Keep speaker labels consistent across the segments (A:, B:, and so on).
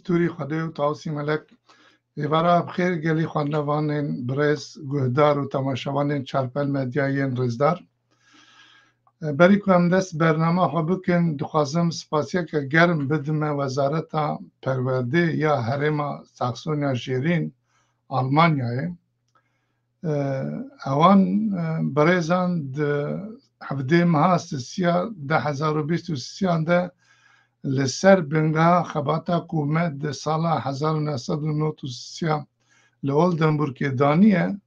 A: ستوری خدا و تاوسی ملک ایوارا بخیر گلی خواندوان برس گهدار و تماشاوان چرپل مدیاین رزدار بری کنم دست برنامه ها بکن دخوازم سپاسیه که گرم بدم وزارت پرورده یا هرم ساکسونیا شیرین آلمانیای اوان برزان هفته ماه سیا 2023 ده لسر بنگاه خباتا کومت ده سال 1993 لولدنبورگ دانیه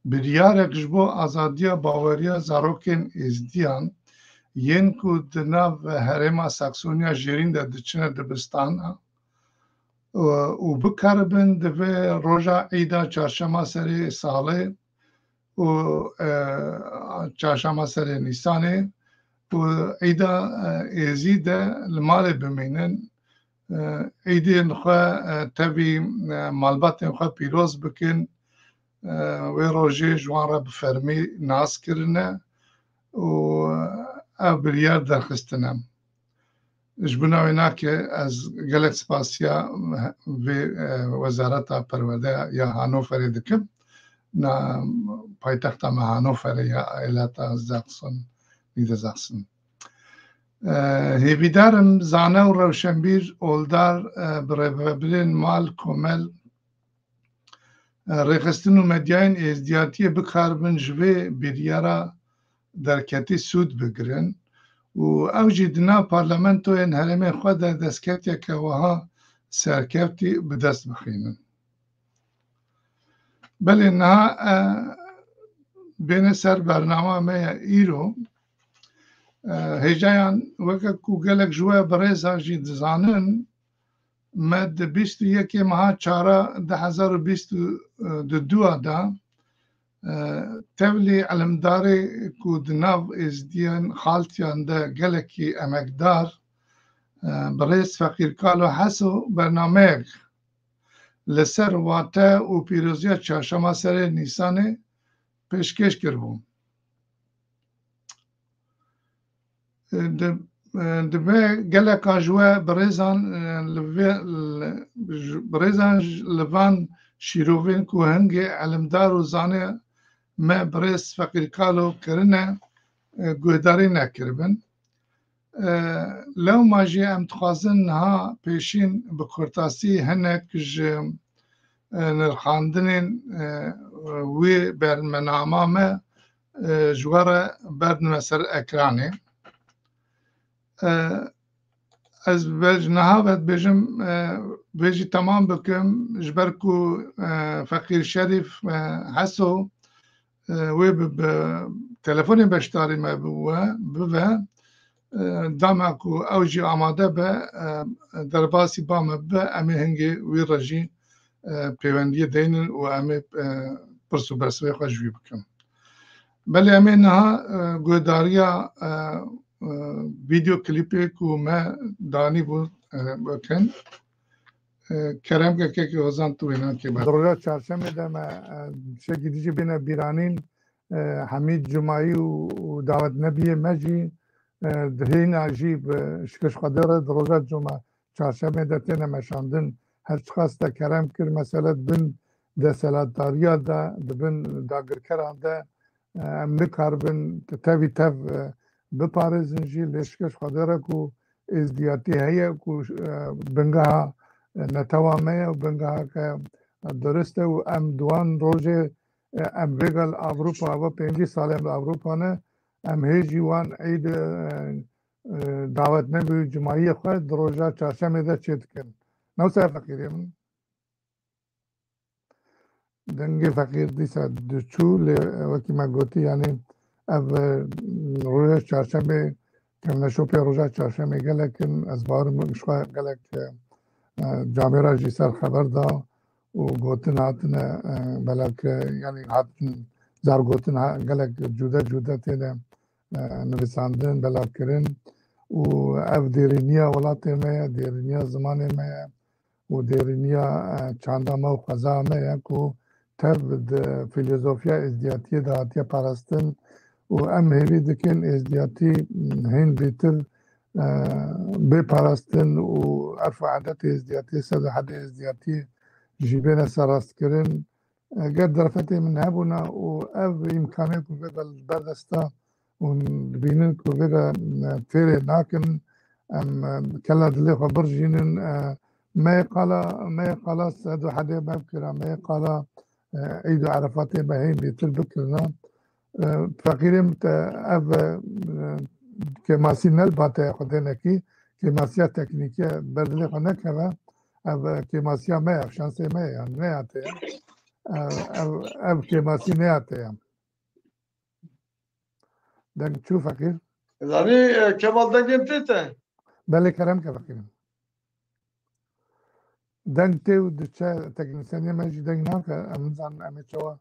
A: بریار گجبو آزادیا باوریا زاروکن ازدیان ین کو دناو هرما ساکسونیا جیرین ده دچنه دبستان و بکربن ده روژا ایدا چارشما سری ساله و چارشما سری نیسانه و ایدا ازید المال بمینن ایدی نخوا تبی مالبات نخوا پیروز بکن و روژه جوان را بفرمی ناس کرنه و او بریار درخستنم جبناوینا که از گلک سپاسیا و وزارت پرورده یا هانوفر دکم نا پایتخت ما هانوفر یا ایلات زاکسون نیده زاکسون هیویدارم زانه و روشنبیر اولدار برابرین مال کمل رخستن و مدیاین ازدیاتی بکاربن جوه بریارا درکتی سود بگرن و او جدنا پارلمنتو این هرمه خود دستکتی که وها سرکفتی بدست بخینن بله نه بین سر برنامه ما ایرو هجایان وکا کوگلک جوه برزا جید زانن مد 21 ماه 4 2022 دا تولی علمداری کو دناو ازدیان خالتیان ده گلکی امکدار برز فقیرکالو حسو برنامه لسر واته و پیروزی چهارشنبه سر نیسانه پیشکش کربون دبه گلکا جوه برزان لوان شیروین کو هنگی علمدار و زانه ما برز فقیرکالو کرنه گوهداری نکربن لو ماجی ام تخوازن ها پیشین بکرتاسی هنک نرخاندنین وی برمنامه ما جواره بردن سر اکرانه از بج نهاوت بجی تمام بکم جبرکو فقیر شریف حسو وی تلفونی بشتاری ما بوه دامکو اوجی آماده به درباسی بام به امی هنگی وی رجی پیوندی دینن و امی پرسو برسوی خوشوی بکم بله امی نها گوداریا ویدیو کلیپی کو ما دانی بود بکن کرم که وزن تو اینا که بعد
B: درجه چهارشنبه ده ما شکی دیجی بین بیرانین حمید جمعی و دعوت نبی مجی دهین عجیب شکش خدره درجه جمعه چهارشنبه ده تینه مشاندن هر چخواست ده کرم کر مثلا بین ده سلطداریا ده بین داگرکران ده امنکاربن تاوی تاو بپارزن جی لشکش خدره کو ازدیاتی هیا کو بنگاه نتوامه و بنگاه که درسته و ام دوان روژه ام بگل اوروپا و 5 سال اوروپا نه ام هیجی وان عید دعوت نبی جمعی خود روژه چهارشنبه ده چید کن نو سر فقیری من دنگی فقیر دیسا دچو وکی ما گوتی یعنی او روژه چهارشنبه کم نشوپی روژه چهارشنبه گلکن از بار مشخواه گلک جامعه را جی سر خبر دا و گوتن هاتن بلک یعنی هاتن زار گوتن گلک جوده تینه نویساندن بلک کرن و او دیرینیا ولات ما دیرینیا زمان ما و دیرینیا چاندا ما و خزا ما کو تب فیلسوفیا ازدیاتی دهاتی پرستن و ام هیوی دکن ازدیاتی هین بیتر بپرستن و عرف و عادت ازدیاتی صد حد ازدیاتی جیبین سراست کرن قد درفتی من هبونا و او امکانه کو بگا بردستا و بینن کو بگا تیره ناکن كلا دلي خبر جينن ما قال سادو حدا بكرة ما قال عيد عرفات بهين بيتل بكرنا فقيرم اف كماسي نلبات خدنا كي كماسيا تكنيكية بدلي خنا كذا اف كماسيا ما شانسي ما يعني ما يعطي اف كماسي ما يعطي دك تشوف فقير
C: يعني كمال دنگم تيتا
B: بله كلام كفقيرم دنگته و دچه تکنیسیانی مجی دنگ ناکه امزان امیچوا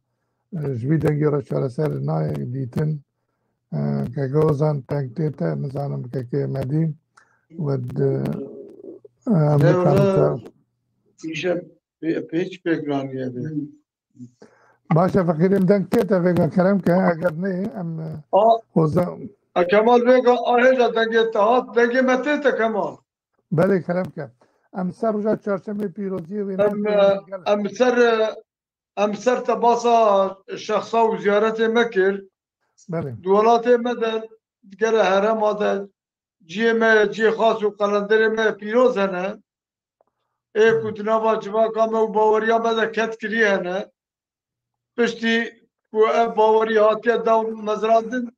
B: جوی دنگی را چارسر نای دیتن که گوزان دنگته تا مزانم که مدی و
C: امریکانتا ایشه پیچ بگرانیه بی
B: باشه فقیرم دنگته تا وگا کرم که اگر نه ام خوزم
C: کمال بگا آهیجا دنگی اتحاد دنگی متیتا کمال
B: بله کرم که ام سر رجا چارشنبه پیروزی و
C: ام سر تباسا شخصا و زیارت مکر
B: بله
C: دولات مدن گره هرم آدن جی خاص و قلندر ما پیروز هنه ای کتنابا جوا کامه و باوریا مده کت کری هنه پشتی کو باوری هاتیه دو مزراندن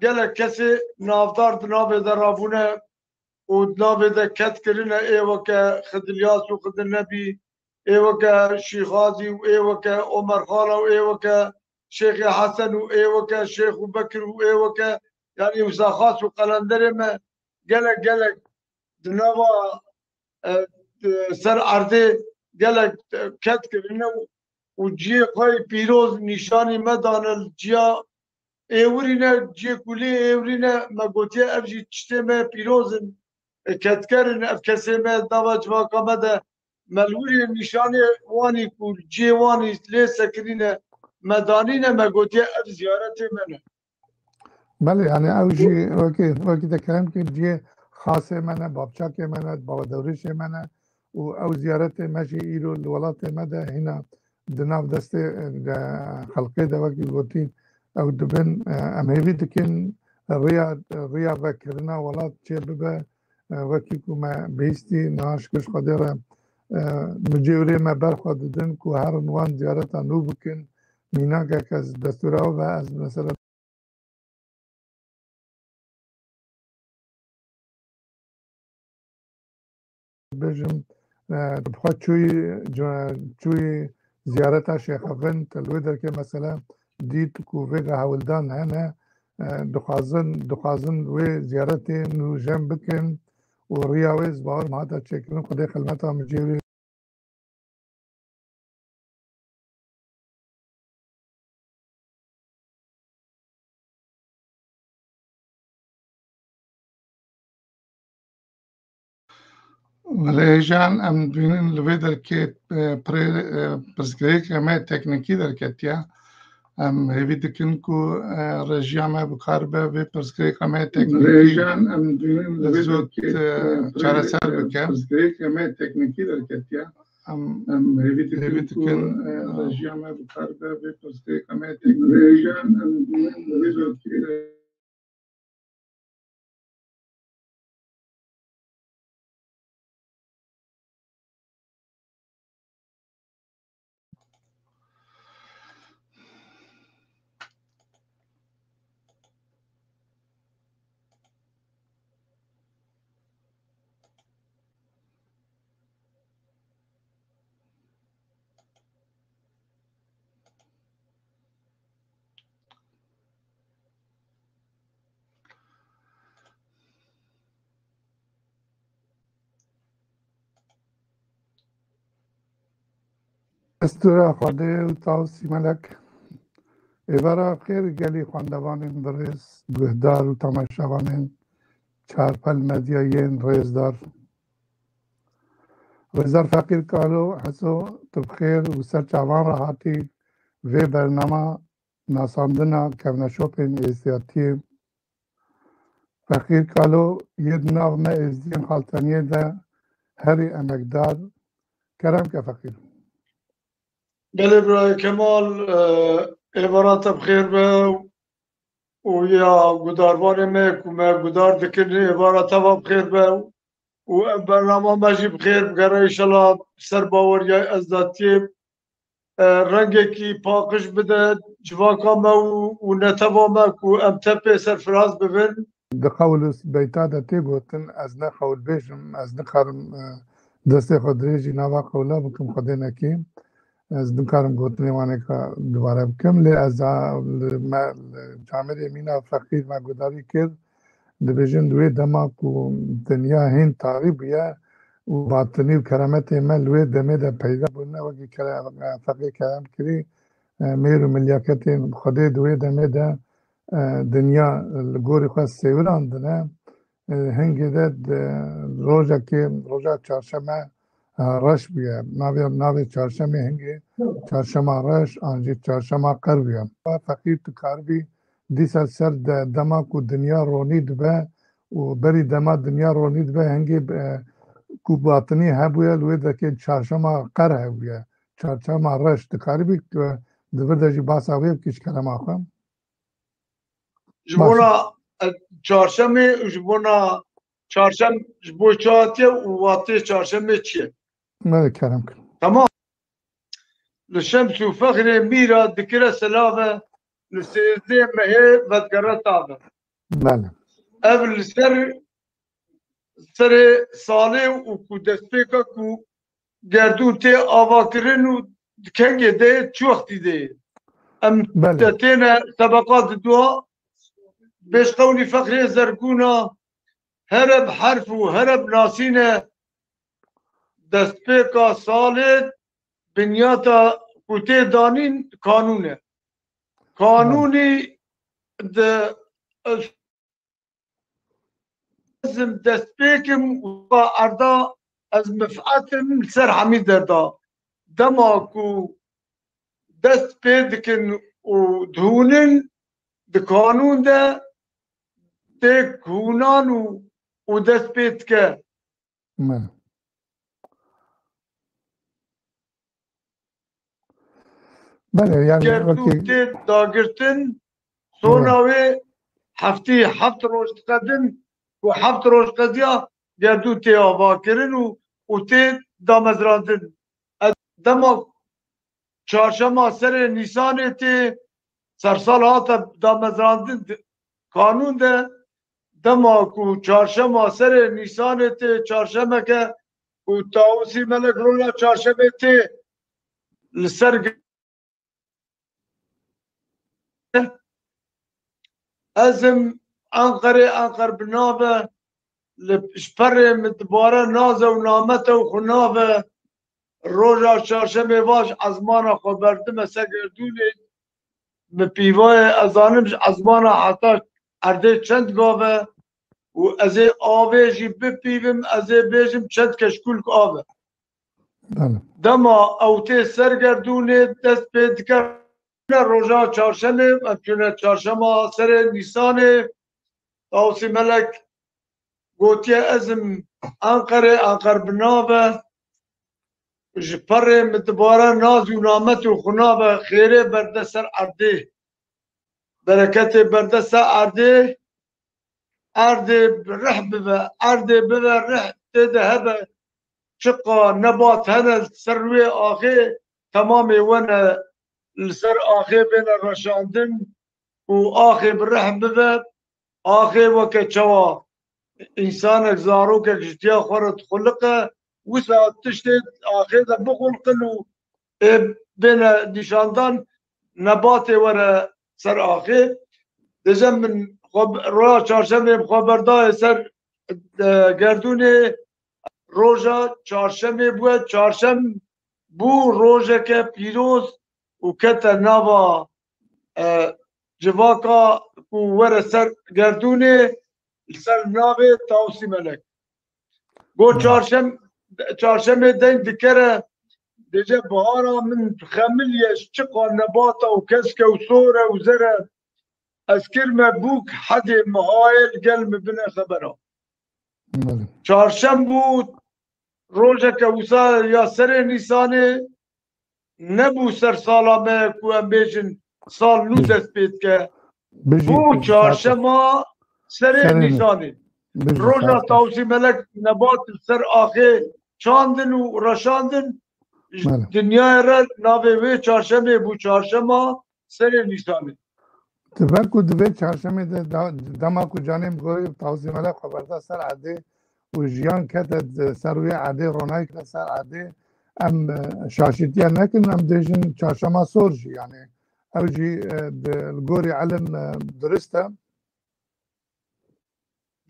C: گله کسی نافدار دنابه در رابونه و دنابه در کت کرنه ای وکه خدلیاس و خدل نبی ای وکه شیخازی و ای وکه عمر خاله و ای وکه شیخ حسن و ای وکه شیخ بکر و ای وکه یعنی وساخاص و قلندر ما گله دنابا سر عرضه گله کت کرنه و جی خواهی پیروز نشانی مدانل جیا ایورینه جی کلی ایورینه مگوتی افجی چته ما پیروزن کتکرن اف کسی ما دوا جواکا مده ملوری نشانی وانی کل جی وانی لیسه کرینه مدانینه مگوتی اف زیارت منه
B: بله يعني او جي وكي تكلم كي جي خاصة منا بابشاك منا بابا دوريش منا او زيارت ماشي ايرو الولات مدى هنا دناف دستي خلقي دا وكي قوتي او دبن ام هيفي تكن ريا فكرنا ولات چه ببا وكي كما بيستي ناش كش قدر مجيوري ما برخوا ددن كو هر نوان زيارتا نو بكن مينا كاز دستورا و از مثلا بجم بخواد چوی زیارت شیخ افن تلوی در که مثلا دید کو ویگا هولدان هنه دخوازن وی زیارت نو جم بکن و ریاویز باور ماتا چکرن خده خلمتا مجیوری
A: Lejan am binin lve derket preskrek me tekniki derketya am hevi dikin ku rejame bukar be ve preskrek me tekniki Lejan am binin lve derket çaresel bike preskrek me tekniki derketya am hevi dikin rejame bukar be ve preskrek me tekniki Lejan am binin lve derket
B: استورا خواده و تاوسی ملک ایوارا خیر گلی خواندوان برز گهدار و تماشاوان چارپل مدیاین رزدار فقیر کالو حسو تبخیر و سر چاوان راحتی و برنامه ناساندنا کونشوپین ازدیاتی فقیر کالو ید ناو ما ازدین خالتانیه ده هری امکدار کرم که فقیر
C: بله برای کمال عبارات بخیر به و یا گداروان ما که ما گدار دکن عبارات ها بخیر به و برنامه مجی بخیر بگره ایشالا سر باور یا ازداتی رنگی که پاکش بده جواکا ما و نتبا ما که امتپ سرفراز ببین
B: ده قول بیتا ده تی گوتن از نه قول بیشم از نه خارم دسته خود ریجی نوا قولا بکم خود نکیم از دو کارم گوتنی وانه که دوباره بکم لی از جامعه مینا فقیر ما گداری کرد دبیجن دوی دما کو دنیا هین تعریب یا و باطنی و کرامت ما لوی دمه ده پیدا بودنه وکی فقیر کلام کری میر و ملیاکت خود دوی دمه ده دنیا گوری خواست سیوران دنه هنگی ده روژا که روژا چارشمه رش بیه ناوی چارشمه هنگی چارشمه رش آنجی چارشمه قر بیه فقیر تو کار بی دیسا سر دما کو دنیا رونید به و بری دما دنیا رونید به هنگی کو باطنی هبویه لوی دکی چارشمه قر هبویه چارشمه رش تکاری بی دور دجی باس آویه کش کلم آخوام
C: جبونا چهارشنبه جبونا چهارشنبه جبو چهاتیه و واتی چهارشنبه چیه
B: نه کرم کن
C: تمام للشمس وفخر ميرا ذكرى سلامة لسيزي مهي بدقرة طابة
B: بله
C: قبل سر صالح وكو دستيكا كو گردون تي آواكرين و دكنگي دي چو وقتي دي ام
B: بله
C: تتينا طبقات دوا بيش قولي فخر زرقونا هرب حرف وهرب ناسينا دستيكا صالح بنياتا كوتي دانين قانونه قانوني لازم دستبيكم وأرضا از مفعاتم سر حميد دردا دماكو دست بيدكن ودهونن دقانون ده دك هونان ودست بيدك
B: بله بله يعني
C: گردو
B: وكي
C: تي داگرتن سوناوي هفتي هفت روز قدم وهفت روز قديا گردو تي آواكرن وتي دامزراندن دما چهارشنبه سر نیسان تي سرسال هاتا دامزراندن قانون ده دما کو چهارشنبه سر نیسان تي چهارشنبه که و تاوسی ملک رولا چهارشنبه تي لسر ازم انقر بنابه لشپر متباره نازه و نامته و خنابه روژا چهارشنبه واش ازمانا خبردم سگردونه مپیوای ازانمش ازمانا حتی ارده چند گاوه و از آویجی بپیوم از بیجم چند کشکول آوه
B: بله
C: دما اوته سرگردونه دست پید کرد روژا چهارشنبه چونه چهارشنبه سر نیسانه تاوسی ملک گوتی ازم انقر بنابه جپر متباره ناز و نامت و خنابه خیره برده سر ارده برکت برده سر ارده رح ببه ارده ببه رح تده هبه شقا نبات هنه سروي آخه تمام وانا السر آخه بين الرشاندن و آخه برحم ببه آخه وكا چوا إنسانك زاروكك جتيا خورت خلقه وسا تشتت آخه ده بخلقن و بين نشاندان نبات ورا سر آخه دجم من رولا چارشنبه خبردار سر گردونه روژا چهارشنبه بود چهارشنبه بو روژه که پیروز و کتا نوا جواکا و ور سر گردونه سر ناوی تاوسی ملک گو چهارشنبه دنگ دکره دیجه بهارا من خمیلیش چقا نباتا و کسکه و سوره و زره اذكر ما بوك حد مهايل قلب بنا خبره چهارشنبه روزه که وسا یا سر نیسانه نبو سر سالامه کو ام بیشن سال نو دست بید که بو چهارشنبه سر نیسانه روزه تاوسی ملک نبات سر آخه چاندن و رشاندن دنیا را ناوه وی چهارشنبه بو چهارشنبه سر نیسانه
B: تبرکو دوی چهارشنبه دما کو جانم گوی تاوسی ملک خبرده سر عده و جیان کت سروی عده رونای کت سر عده ام شاشتیان نکن ام دیجن چهارشنبه سور جی یعنی او جی گوری علم درسته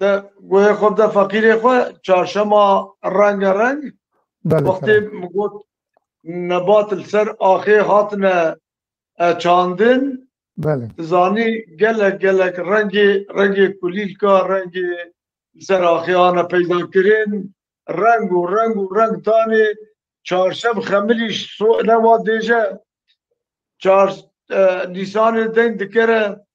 C: ده گوی خود ده فقیر خود چهارشنبه رنگ وقتی مگوت نبات السر آخه هاتنه چاندن زانی گلک رنگی کلیل که رنگی سر آخیانه پیدا کرین رنگ دانی چهارشنبه خملیش نواد دیجه نیسان دنگ دکره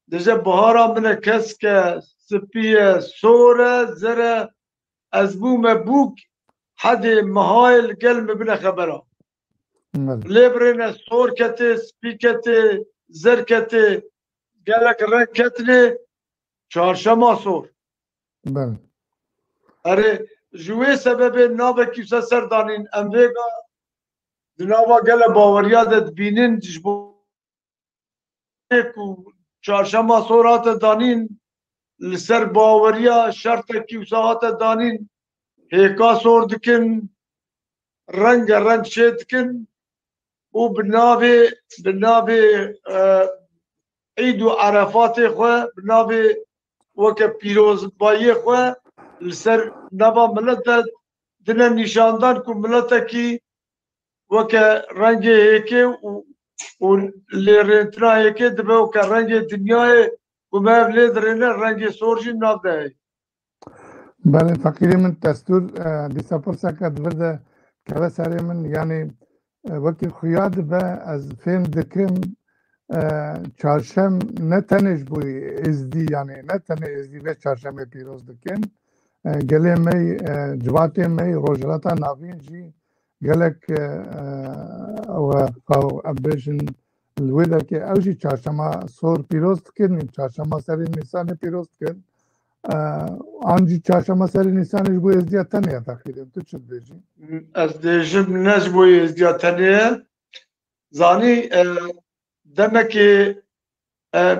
C: دیجه بهارا منه کس که سپیه سوره زره از بوم بوک حد مهایل گلم بنا خبره لیبرین سور کتی سپی کتی زر کتی گلک رنگ کتنی چهارشنبه سور اره جوی سبب ناوه کیسه سردانین امریکا دناوا گل باوریادت بینین جبو چهارشنبه سورات دانین لسر باوریا شرط کیوساات دانین هیکا سور دکن رنگ شید دکن و بناوه عید و عرفات خواه بناوه وکه پیروز بایی خواه لسر نبا ملت دنه نشاندان که ملت کی وکه رنگ هیکه و لیرنتنا هیکه دبه وکه رنگ دنیای و مهولی درینه رنگ سورجی ناف ده
B: بله فقیری من دستور دیسا پرسا که دورده که سری من یعنی وکی خویاد به از فیلم دکم چهارشم نه تنش بوی ازدی یعنی نه تنه ازدی به چهارشم پیروز دکن گله می جواته می روجراتا ناوین جی گلک و ابیشن الویدا که اوجی چهارشم سور پیروز دکن چهارشم سری نیسان پیروز دکن آنجی چهارشم سری نیسانش بوی ازدی تنه تخیرم تو چه دیجی؟
C: از دیجم نش بوی ازدی تنه زانی demek ki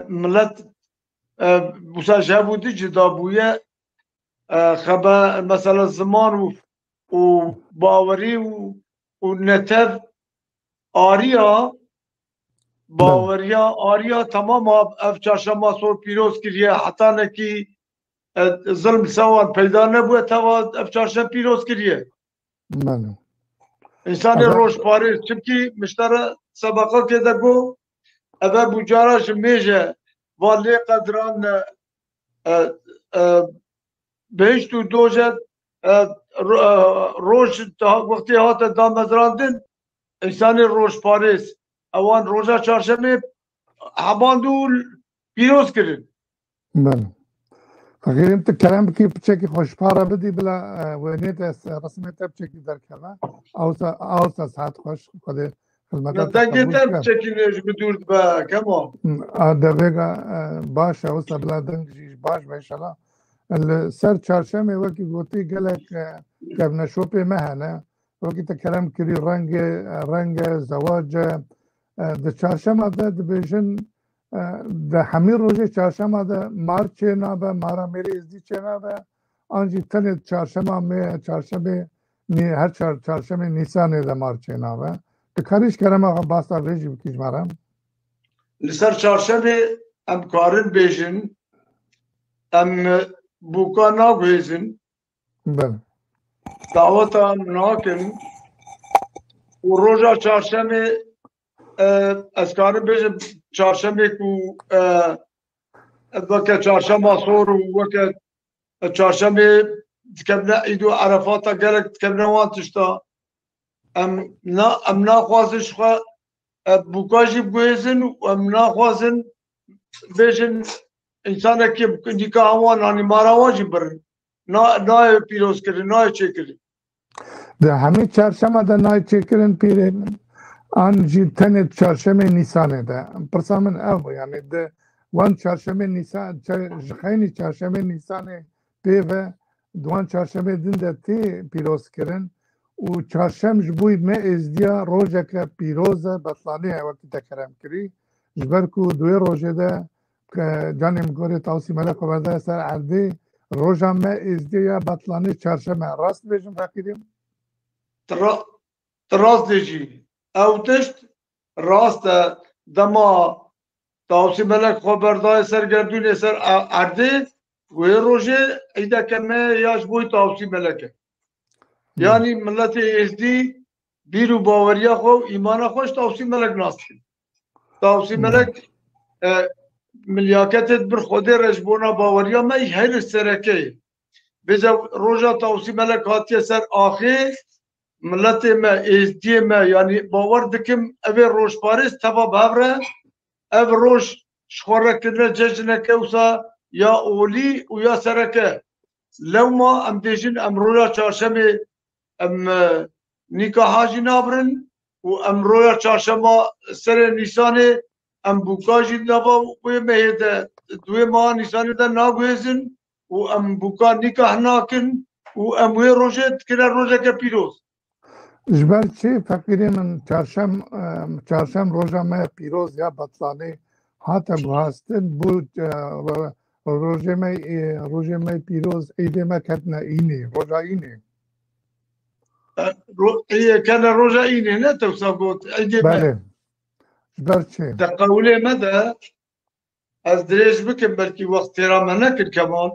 C: millet bu jabudi cida bûye xebe mesela ziman û bawerî û netev ariya baweriya ariya tamam ev çarşamba sor pîroz kiriye heta nekî zilm sewan peyda nebûye teva ev çarşamba pîroz kiriye insanê rojparê çimkî miştere sebeka kêde got اول بوجارش میشه ولی قدران بهش تو دوجت روش وقتی هات دام مزراندن انسان روش پاریس اوان روزا چهارشنبه حباندو پیروز کردن
B: بله فقیریم تو کلام کی بچکی خوشپاره بدی بلا ونیت رسمیت بچکی در کلا اوسا ساعت خوش خود
C: دنگتم çekinir müdür be kemal.
B: Devega baş avsa bla dengjiş baş beşala. Ser çarşembe vaki goti gelek kevne şope mehane. Vaki tekerem kiri renge zavac de çarşembe de bejin de hamir roje çarşembe de marçe nabe mara meri izdi çenabe. Anji tane çarşembe me çarşembe ni her çarşembe nisanı de marçe nabe. کاریش کردم آقا باستا ریجی بکیش مارم
C: لسر چهارشنبه ام کارن بیشن ام بوکا ناگویزن
B: بله
C: دعوت ام ناکن و روزا چهارشنبه از کارن بیشن چهارشنبه کو وکه چهارشنبه سور و وکه چهارشنبه دکمنه ایدو عرفاتا گرک دکمنه وانتشتا ام ناخوازش خوا بوکاجی بگویزن و ام ناخوازن بيجن إنسانك نيكا هوان يعني ماراواجي برن نا بيروز كري نا چكري
B: ده همه چهارشنبه ده نای چکرن پیره آن جی تن چهارشنبه نیسانه ده پرسا من او یعنی ده وان چهارشنبه نیسان خیلی چهارشنبه نیسانه پیوه دوان چهارشنبه دن ده تی پیروز کرن و چهارشنبه جبوی ما ازدیا روزه که پیروزه بطلانه وقتی تکرم کری جبر کو دوی روزه ده که جانم گوری تاوسی ملک و برده سر عرده روزه ما ازدیا بطلانه چهارشنبه راست بیشم فکریم
C: تراس ديجي او تشت راست دما تاوسي ملك خبر داي سر گردون سر عرده وي روجه اذا كما ياش بوي تاوسي ملك يعني ملت ازدي بيرو باوريا خو ايمان خوش تاوسي ملك ناستي تاوسي ملك ملياكتت بر خود رجبونا باوريا ما هل السركه بيجا روجا تاوسي ملك هاتي سر اخر ملت ما ازدی ما يعني باور دکم اوی روش پاریس تبا بابره او روش شخوره کنه ججنه کوسا یا اولی و یا سرکه لو ما ام دیجن ام رویا چارشمه ام نکاحاجی نابرن و ام رویا چارشمه سر نیسانه ام بوکاجی نابا و مهده دوی ما نیسانه ده ناگویزن و ام بوکا نکاح ناکن و ام وی روژه کنه روژه که پیروز
B: جبر چی فکری من چهارشنبه روزا ما پیروز یا بطلانه هاتا گوهستن بود روزه ما پیروز ایده ما کتنا اینه روزا اینه
C: كان روجا إيني لا توسابوت أيدي
B: بله جبر چی
C: تقولي مدى از دريج بكم بلكي وقت ترى ما نكر كمان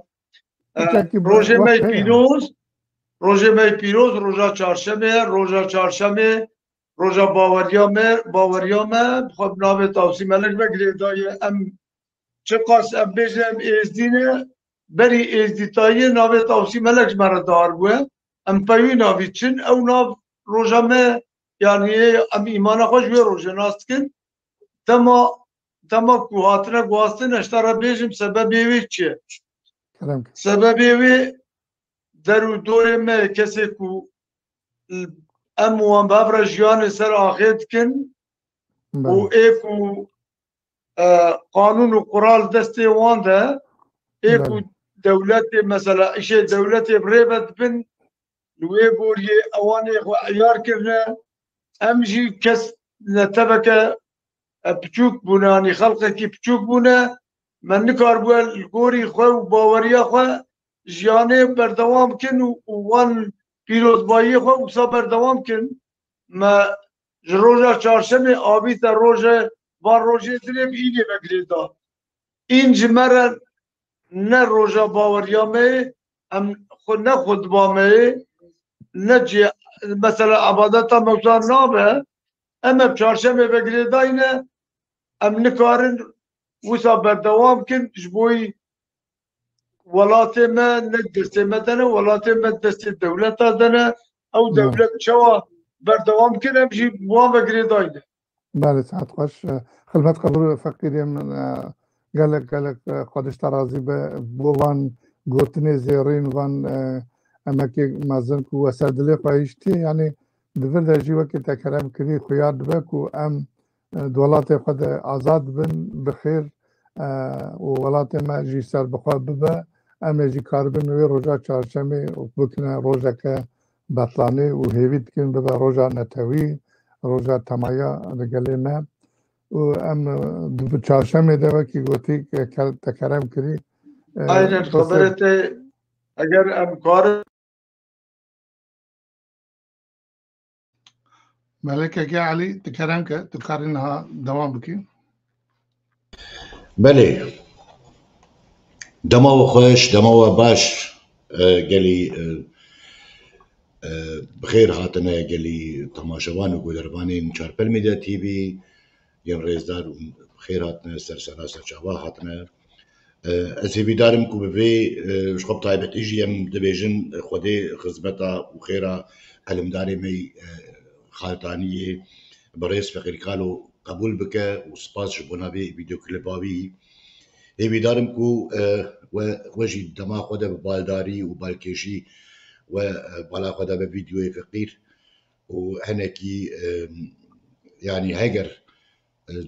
C: روجا ما بيروز روجا چهارشنبه روجا باوريا ما بخوب نام توصي ملك بقري داي ام چقاس ام بيجم ازدينه بري ازديتاي نام توصي ملك مرا دار بوه ام پاوی ناوی چن او ناو روژا ما يعني ام ایمان خوش بي روژا ناست کن تما کوهاتنا گواستن اشترا بیجم سببی وی چه سببی وی درو دور ما کسی کو ام وان بابرا جیان سر آخید کن و ایکو قانون و قرال دستی وان ده ایکو دولت مثلا ایشه دولت بریبت بن لوی بوریه اوانی خو عیار کرنه امجی کس نتبکه بچوک بونانی خلقه کی بچوک بونه من نکار بوه الگوری خو و باوریا خو جیانه بردوام کن و وان پیروزبایی خو وسا بردوام کن ما روژا چهارشنبه آبی تا روژه وان روژه دریم اینه بگریدا این جمره نه روژا باوریا می ام خود نه خود با می نجي مثلا عبادتا موتان نابه اما بچارشنبه بگریداینه ام نکارن وسا بردوام کن جبوی ولات ما ندسته مدنه ولات ما دسته دولتا دنه او دولت شوا بردوام کن ام جي بوان بگریداینه
B: بله ساعت خوش خلفت قبول فکریم قالك خودش ترازی به بوان گوتنی زیرین وان اما که مازن کو وسادلی خواهشتی یعنی دور درجی وقتی تکرم کردی خویاد بکو ام دولت خود آزاد بن بخیر و ولات ما جی سر بخواه ببه ام جی کار بن وی روزا چهارشنبه و بکنه روزا که بطلانه و هیوید کن ببه روزا نتوی روزا تمایا دگلی ما و ام چهارشنبه ده وقتی گوتی تکرم کردی
C: aynen خبرته اگر ام کار
A: ملكك يا علي تكرمك تقارنها دوام بكي
D: بله دماغ خوش دماغ باش قالي بخير هاتنا قالي تماشوان وقدربانين شاربل ميديا تي في يم ريزدار بخير هاتنا سرسراسة شعبا هاتنا أسيبي دارم كو بفي شخب طيبة إيجي يم دبيجن خودي خزمتا وخيرا علمداري مي خالتانية برئيس فقير كالو قبول بك وسباس جبونا بي فيديو كليباوي هێویدارم و وەژی دەما خۆدە بە بالداری و بالکێژی و بالا خۆدا بە ڤیدیۆی فقیر و هەنێکی یعنی هەگەر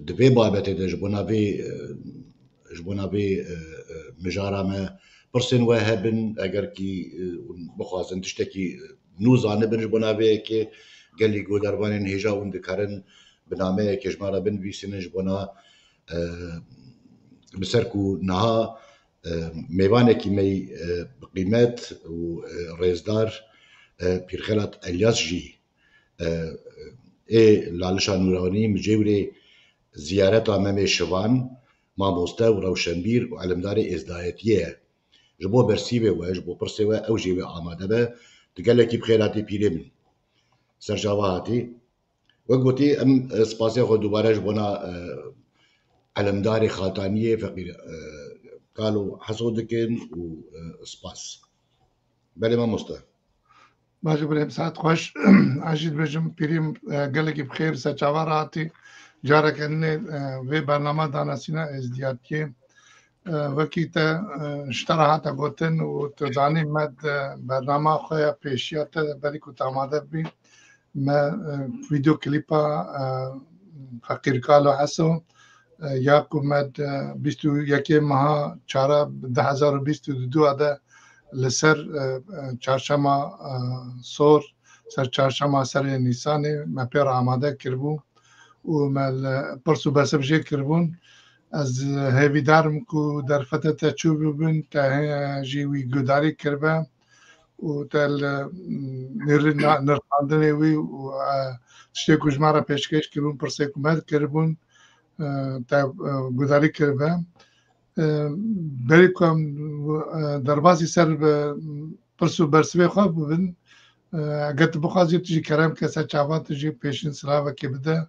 D: دەبێ بابەتێدا ji bo navê mijara me pirsên we hebin egerkî bixwazin tiştekî nû zanibin ji bo naveyekê gelî godarvanên hêja hûn dikarin bi nameyekê ji me re binivîsînin ji bo na bi ser ku niha mêvanekî me bi qîmet û rêzdar Pîrxelat Elyas jî ê Lalişa Nûranî Micêwirê ziyareta Memê Şivan mamoste û rewşenbîr û elimdarê êzdayetiyê ye. Ji bo bersîvê we ji bo pirsê we ew jê wê amade be tu gelekî bi xêratê pîrê min. Sercava hatî. Wek gotî em spasê xwe dubare ji bona elimdarê xataniyê feqîr kalo heso dikin û spas. Belê mamoste.
A: باش بریم ساعت خوش عجید بجم پیریم گلکی بخیر سچاوار هاتی جارا کنه و برنامه دانسینا ازدیاتیه وکی تا اشترا هاتا گوتن و تزانی مد برنامه خویا پیشیات بری کو تاماده بی ما ویدیو کلیپا فقیر کالو حسو یا کو مد 21 ماه 2022 اده لسر چهارشنبه سور سر چهارشنبه سر نیسان ما پیر آماده کربو و مال پرسو بسب جه کربون از هیوی دارم کو در فتت چوب بین تا جیوی گداری کربه و تل نرخاندنه وی و تشتی کجمارا پیشکش کربون پرسه کمد کربون تا گداری کربه بری کنم دربازی سر پرسو برسوی خواب ببین اگر تو بخوازی تجی کرم کسا چاوان تجی پیشین سلاوه که بده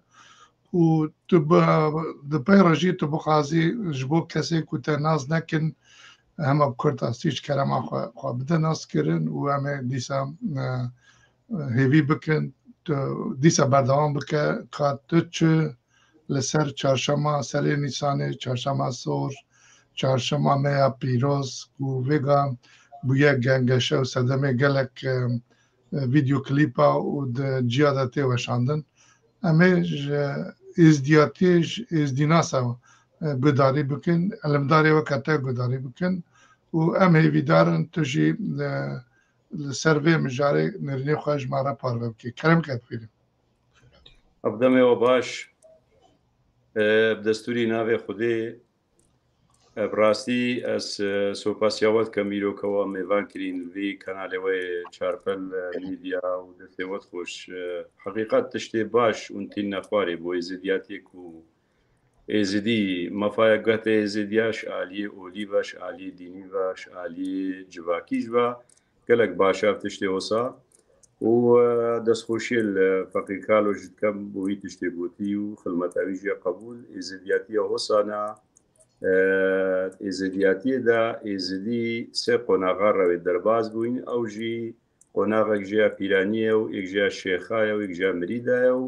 A: و تو دپای راجی تو بخوازی جبو کسی که تا ناز نکن همه بکرد استیج کرم خواه بده ناز کرن و همه دیسا هیوی بکن دیسا بردوان بکن که تو چه لسر چهارشنبه سر نیسانه چهارشنبه سور چهارشنبه میا پیروز و ویگا بویا گنگشه و صدمه گلک ویدیو کلیپا و جیادتی وشاندن اما ازدیاتیش ازدیناسا گداری بکن علمداری وقتا گداری بکن و ام هیوی دارن تجی سروی مجاری نرینی خواهش مارا پارو بکی کرم کت بیریم
E: ابدمه و باش بدستوری ناوی خودی براستی از سوپاسیاوت کمیروکەوە میوان کرین وی کەناڵەوەی چارپەل میدیا و دەستێوەت خۆش حقیقت تشتێ باش اونتین نەخوارێ بۆ ئێزیدیاتێک و ئێزیدی مەفایە گەتە ئێزیدیاش عالیە ئۆلیڤەش عالی دینیڤەش عالی جواکیش بە گەلک باشە تشتێ وەسا و دەستخۆشیە لە فەقیر کالۆژ دکەم بۆی تشتێ گوتی و خلمەتاویژە قبول ئێزیدیاتیە وەسانە ئێزیدیاتیەدا ئێزیدی سێ قۆناغا ڕەوێ دەرباز بووین ئەو ژی قۆناغێک ژیا پیرانیە و ئێکژیا شێخایە و ئێکژیا مریدایە و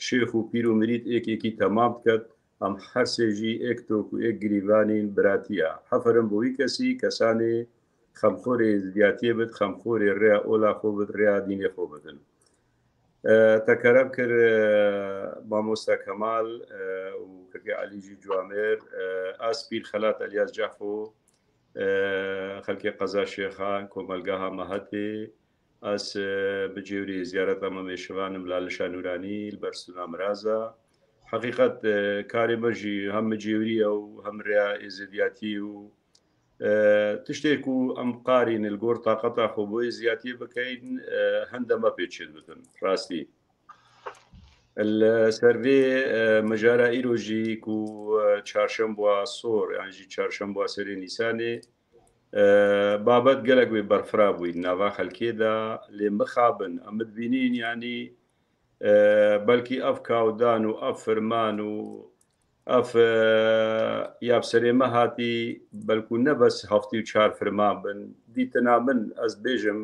E: شێخ و پیر و مرید ئێکێکی تەمام بکات ئەم هەر سێژی ئێک تۆک و ئێک گریڤانین براتیە حەفرم بۆی کەسی کەسانێ خەمخۆرێ ئێزیدیاتیە بێت خەمخۆرێ ڕێیا ئۆلا خۆ بێت ڕێیا دینێ خۆ بدن تەکەرەم کرد مامۆستا کەمال و کەکە عەلیجی جوامێر ئاسپیر خەلات ئەلیاس جەعفۆ خەلکی قەزا شێخان کۆمەلگا مەهەتێ ئەس بجێوری زیارەتە مەمێ شوانم لالشا نورانی بەرسونا مرازە حقیقت کارێ مەژی هەم مجێوریە و هەم ڕێیا ئێزیدیاتی و تشتێک و ئەم قارین الگۆر تااقەتا خۆ بۆی زیاتی بکەین هەندەمە پێچێت بتن ڕاستی سەرێ مەژارە ئیرۆژیک و چهارشەمبووە سۆر یانژی چهارشەمبووە سەرێ نیسانێ بابەت گەلک وێ بەرفرا بووین ناوا خەلکێدا لێ مخابن ئەمت بینین ینی بەلکی ئەف کاودان و ئەف فرمان و ئەف یابسەرێمە هاتی بەلکو نەبەس هەفتی و چار فرمان بن دیتەنا من ئەس بێژم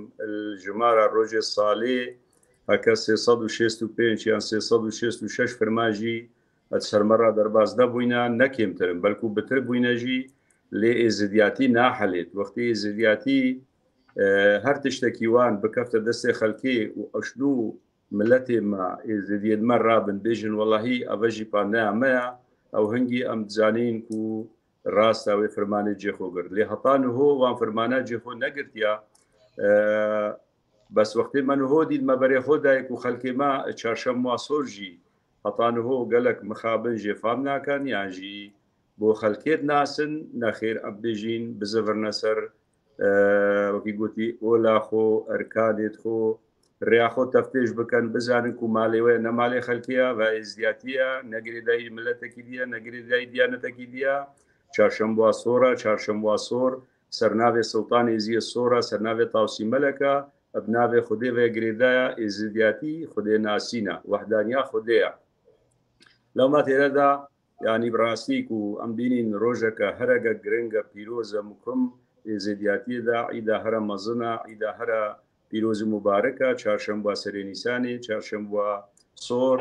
E: ژمارە ڕۆژێ ساڵێ هەکە 365 یان 366 فرماژی ئەت سەرمەڕا دەرباز نەبووینە نەکێمترن بەلکو بتر بووینەژی لێ ئێزدیاتی ناحەلێت وەختی ئێزدیاتی هەر تشتێکیوان بکەفتە دەستێ خەلکێ و ئەشلو ملەتێ ما ئێزدیێتمە ڕابن بێژن وەڵاهی ئەڤەژی پانەیەمەیە ئەو هەنگی ئەم بزانین و ڕاستاوێ فرمانێ جێخۆگرت لێ هەتان هۆ وان فرمانە جێخۆ نەگرتیا بەس وەختی من هۆ دیت مە بەرێ خۆدایک و خەلکێما چارشەم وا سۆرژی هەتان هۆ گەلک مخابن ژێفام ناکەن یانژی بۆ خەلکێت ناسن نەخێر ئەم بێژین بزەڤرنە سەر وەکی گوتی ئۆلاخۆ ئەرکانێت خۆ ڕیاخۆ تەفتێش بکەن بزانن و ماڵێوەیە نەماڵێ خەلکیە و ئێزدیاتیە نەگرێدایی ملەتێکی دیە نەگرێدایی دیانەتەکی دیە چارشەم وا سۆرە چارشەم وا سۆر سەرناوێ سڵتانی زیە سۆرە سەرناوێت تاوسی مەلەکە ئەبناوێ خودێ گرێدایە ئێزدیاتی خودێ ناسینە وەحدانیا خودەیە لەوما تێرەدا ینی بڕاستیک و ئەم بینین ڕۆژەکە هەرەگە گرنگە پیرۆزە مکم ئێزدیاتیدا عیدا هەرە مەزنە عیدا هەرە پیرۆزی مبارەکە چارشەم بە سەرێ نیسانی چارشەم بە سۆر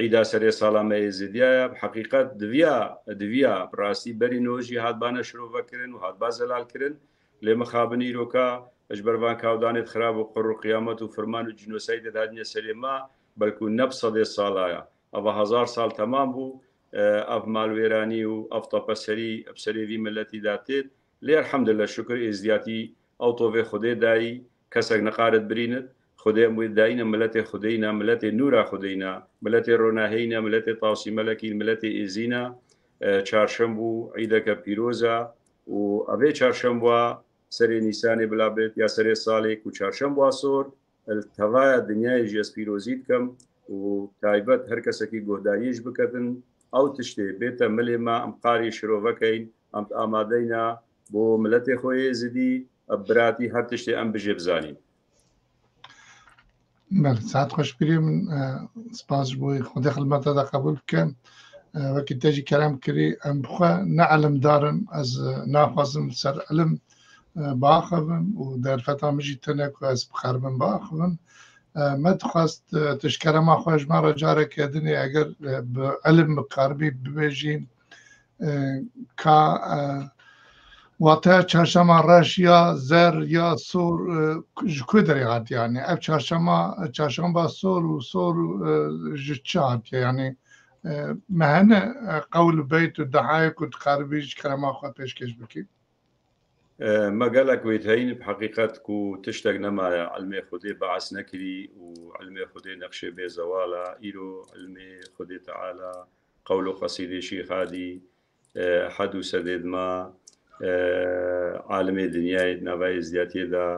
E: عیدا سەرێ ساڵامە ئێزدیایە حقیقت دویا بڕاستی بەری نۆژی هاتبانە شرۆڤەکردن و هاتبا زەلالکردن لێ مەخابنی ئیرۆکە ئەجبەربان کاودانێت خراپ و قڕ و قیامەت و فرمان و جنۆسای دەدادنیە سەرێما بەلکو نەب سەدێ ساڵایە ئەوە 1000 ساڵ تەمام بوو ئەف مالوێرانی و ئەف تەپەسەری ئەبسەرێوی ملەتی داتێت لێ الحەمدلله شکر ئێزدیاتی ئەو تۆڤێ خودێ دایی کەسێک نەقارت برینت خودێ موی داینە ملەتێ خودەینە ملەتێ نورا خودەینە ملەتێ ڕۆناهینە ملەتێ تاوسی مەلەکی ملەتێ ئێزینە چارشەم بوو عیدەکە پیرۆزە و ئەوێ چارشەم بووە سەرێ نیسانی بلا بێت یا سەرێ ساڵێک و چارشەم بووە سۆر تەوایە دنیای ژێز پیرۆزی بکەم و تایبەت هەر کەسێکی گۆداییش بکەن ئەو تشتێ بێتە ملێمە ئەم قاری شرۆڤەکەین ئەم ئامادەینە بۆ ملەتێ خۆی زدی براتی هەر تشتێ ئەم بژێ بزانین
A: ساعت خۆشبیری من سپاس بووی خودی خدمەتەدا قبول بکەم وەکی تێژی کەرام کردی ئەم بخوا نەعلم دارن ئەز ناخوازم سەر علم باخەبم و دەرفەتا مژی تەنێک و ئەز بخەربم باخەبم ما دخواست تشکەرەما خۆشمارە جارێکێدنی ئەگەر علم بکاربی ببێژین کا واتە چارشەما ڕەش یا زەر یا سۆر ji ku derê hatiye yani ev çarşamba sor û sor ji çi hatiye yani me hene qewl beyt û dehayek û diqaribî ji kerema xwe pêşkêş bikî
E: مەگەلک وێتهین حقیقت و تشتێک نەمایە علمێ خودێ بەعس نەکری و علمێ خودێ نەخشێ بێ زەواڵە ئیرۆ علمێ خودێ تەعالا قەول و قەسیدێشی خادی حەد و سەدێدما عالمێ دنیای ناوای زیاتیێدا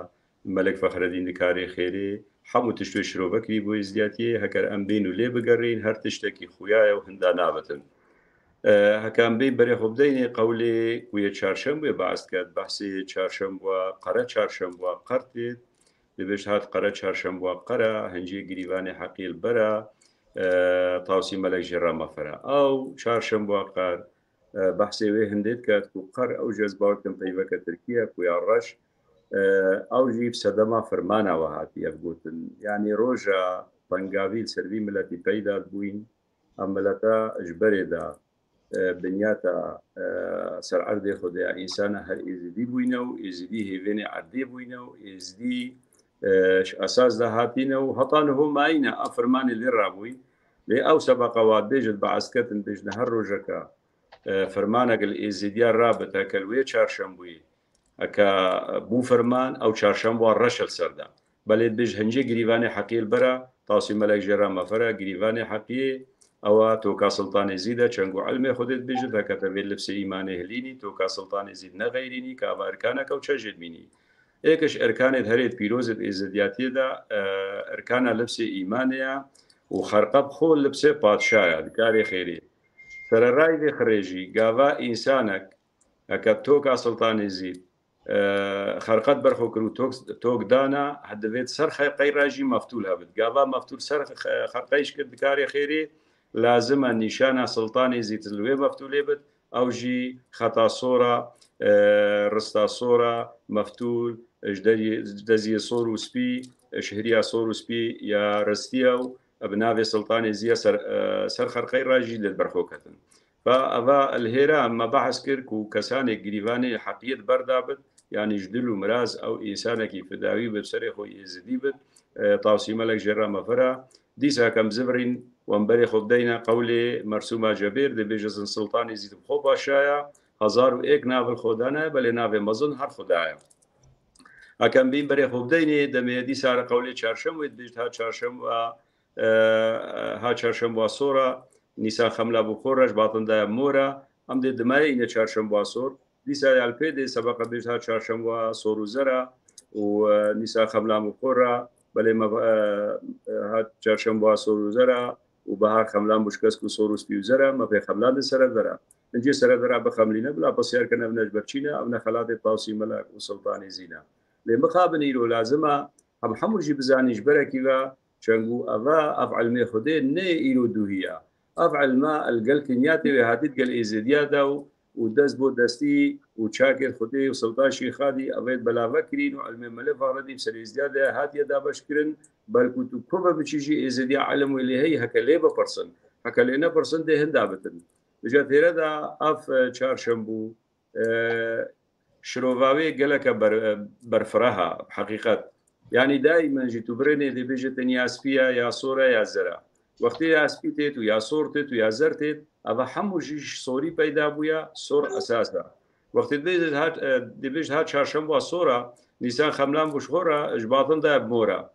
E: مەلک فەخرەدین کارێ خێرێ هەموو تشتێ شرۆڤەکری بۆ زیاتیە هەکەر ئەم بین و لێ بگەڕین هەر تشتێکی خویایە و هەندا نابەتن هەکان بێ بەرێ خۆبدەینێ قەولێ کویە چارشەم بێ باست کرد بەحسێ چارشەم بووە قەرە چارشەم بووە قەرتێت دەبێت هات قەرە چارشەم بووە قەرە هەنجێ گریوانی حەقیل بەرە تاوسی مەلەک ژێڕامەفەرە ئەو چارشەم بووە قەر بەحسێ وێ هەندێت کات و قەر ئەو ژێز باوکم پەیوەکە ترکیە کویا ڕەش ئەو ژیب سەدەما فەرمانەوە هاتی ئەفگوتن ینی ڕۆژە پەنگاویل سەروی ملەتی پەیداد بووین ئەم ملەتە ژبەرێدا بنیاتە سەرعەردێ خودەیە ئینسانە هەر ئێزیدی بووینە و ئێزیدی هێوێنێ عەردێ بووینە و ئێزدی ئەساس داهاتینە و هەتان هۆماینە ئە فەرمانی لێ ڕابووین لێ ئەو سەبەقەوات بێژت بە عەسکەتن بێژنە هەر ڕۆژەکە فەرمانەگەل ئێزیدیا ڕابەتە کە لێ چارشەم بووی ئەکە بوو فەرمان ئەو چارشەم بووە ڕەشل سەردا بەلێت بێژ هەنجێ گریوانی حەقیل بەرە تاسی مەلەک ژێڕامەفەرە گریوانی حەقیێ ئەوە تۆکا سڵتانی زیدە چەنگ و علمێ خودت بێژت دەکەتە بێت لەپسە ئیمانێ هەلینی تۆکا سڵتانی زید نەغەیرینی کاوارکانەکە و چەژێت بینی ئێکش ئەرکانێت هەرێت پیرۆزت ئێزدیاتیێدا ئەرکانە لەپسێ ئیمانەیە و خەرقەب خۆ لەپسێ پادشایە دکارێ خێری سەرەڕای لێ خڕێژی گاوا ئینسانێک ئەکە تۆکا سڵتانی زید خەرقەت بەرخۆ کرد و تۆکدانا هەدەوێت سەر خەرقەی ڕاژی مەفتول هەبێت گاوا مەفتول سەر خەرقەیش کرد دکارێ خێری لازمە نیشانە سڵتانی زیتلوێ مەفتولێ بێت ئەو ژی خەتا سۆرە ڕستا سۆرە مەفتول دەزیە سۆر و سپی شهریا سۆر و سپی یا ڕستیە و بناوێ سڵتانی زیە سەر خەرقەی ڕاژی لێت بەرخۆکەتن فأبا الهيرا ما بحث كرك وكسانك قريباني حقيقة بردابت يعني جدل ومراز أو إنسانك فداوي بسري خو يزدي بت تاوسي ملك جرا مفرا ديسا كم زبرين وانبري خبدينا قولي مرسومة جبير دي بيجزن سلطان يزيد بخوبا شايا 1001 ناف الخودانا بل ناف مزن هر خدايا هكذا بين بري خبديني دمي ديسا على قولي چارشم ويدبيجت ها چارشم و ها چارشم وصورة نيسان خملا بخورج باطن دا مورا ام دي دماري إنه چارشم وصور ديسا يالبي دي سبقا بيجت ها چارشم وصور وزرا ونيسان خملا بخورة بلي ما ها چارشم وصور وزرا وبهار خملان بشكسك وصور وسبي وزرا ما في خملان دي سردرا نجي سردرا بخملينا بلا بصير كنا بنجبرشينا أو نخلات الطاوسي ملاك وسلطاني زينا لمقابل إيرو لازمة هم حمرجي بزانيش بركيبا شنقو أفا أفعل ما خدين ني إيرو دوهيا أفعل ما القل كنياتي وهاتيت قل إيزيديادا ودست بو دستي وشاكر خدي وسلطان شيخادي أبيت بلا فكرين وعلم ملف ردي بسر إيزيديادا هاتي دا بشكرن بل كنتو كوبا بتشيجي إيزيديا علم اللي هي هكا ليبا برسن هكا لينا برسن دي هندابتن بجات هيردا أف چارشنبو شروفاوي قالك برفرها حقيقة يعني دائما جيتو بريني دي بيجت يا اسبيا يا صورة يا زرا وقت يا اسبيتت ويا صورتت ويا زرتت ابا حمو جيش صوري بيدا بويا صور اساسا وقت بيجت هات دي بيجت هات شارشمبو صورة نيسان خملان بشغورة اجباطن دا بمورا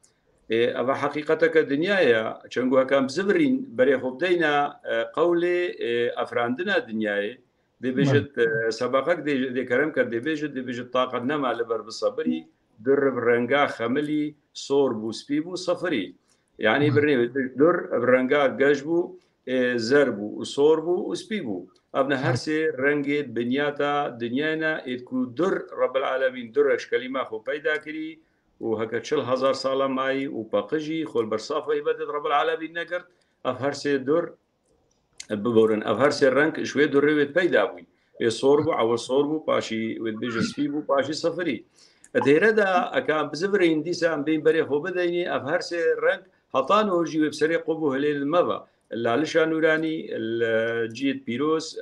E: ابا حقيقتك دنيايا چنگو هكام بزبرين بري خبدينا قولي افراندنا دنياي دي بيجت سبقك دي كلام كان دي بيجت طاقة نما لبر بالصبري در برنجا خملي صور بو سبيبو صفري يعني برني در برنجا جاجبو زربو وصوربو وسبيبو ابن هرسي رنجت بنياتا دنيانا اتكو در رب العالمين درش كلمة خو بيدا كري وهكا 4000 سالة ماي وباقجي خول برصافة يبدت رب العالمين نقرت هرسي در ببورن أفهرسي الرنك شوية دريوت بيدا بوي صوربو أو صوربو باشي ودبيج سبيبو باشي صفري أتهردا أكان بزفرين ديسا عم بين بري خو بديني أفهرسي الرنك حطانو جي بسري قبو هليل المبا اللالشا نوراني الجيت بيروس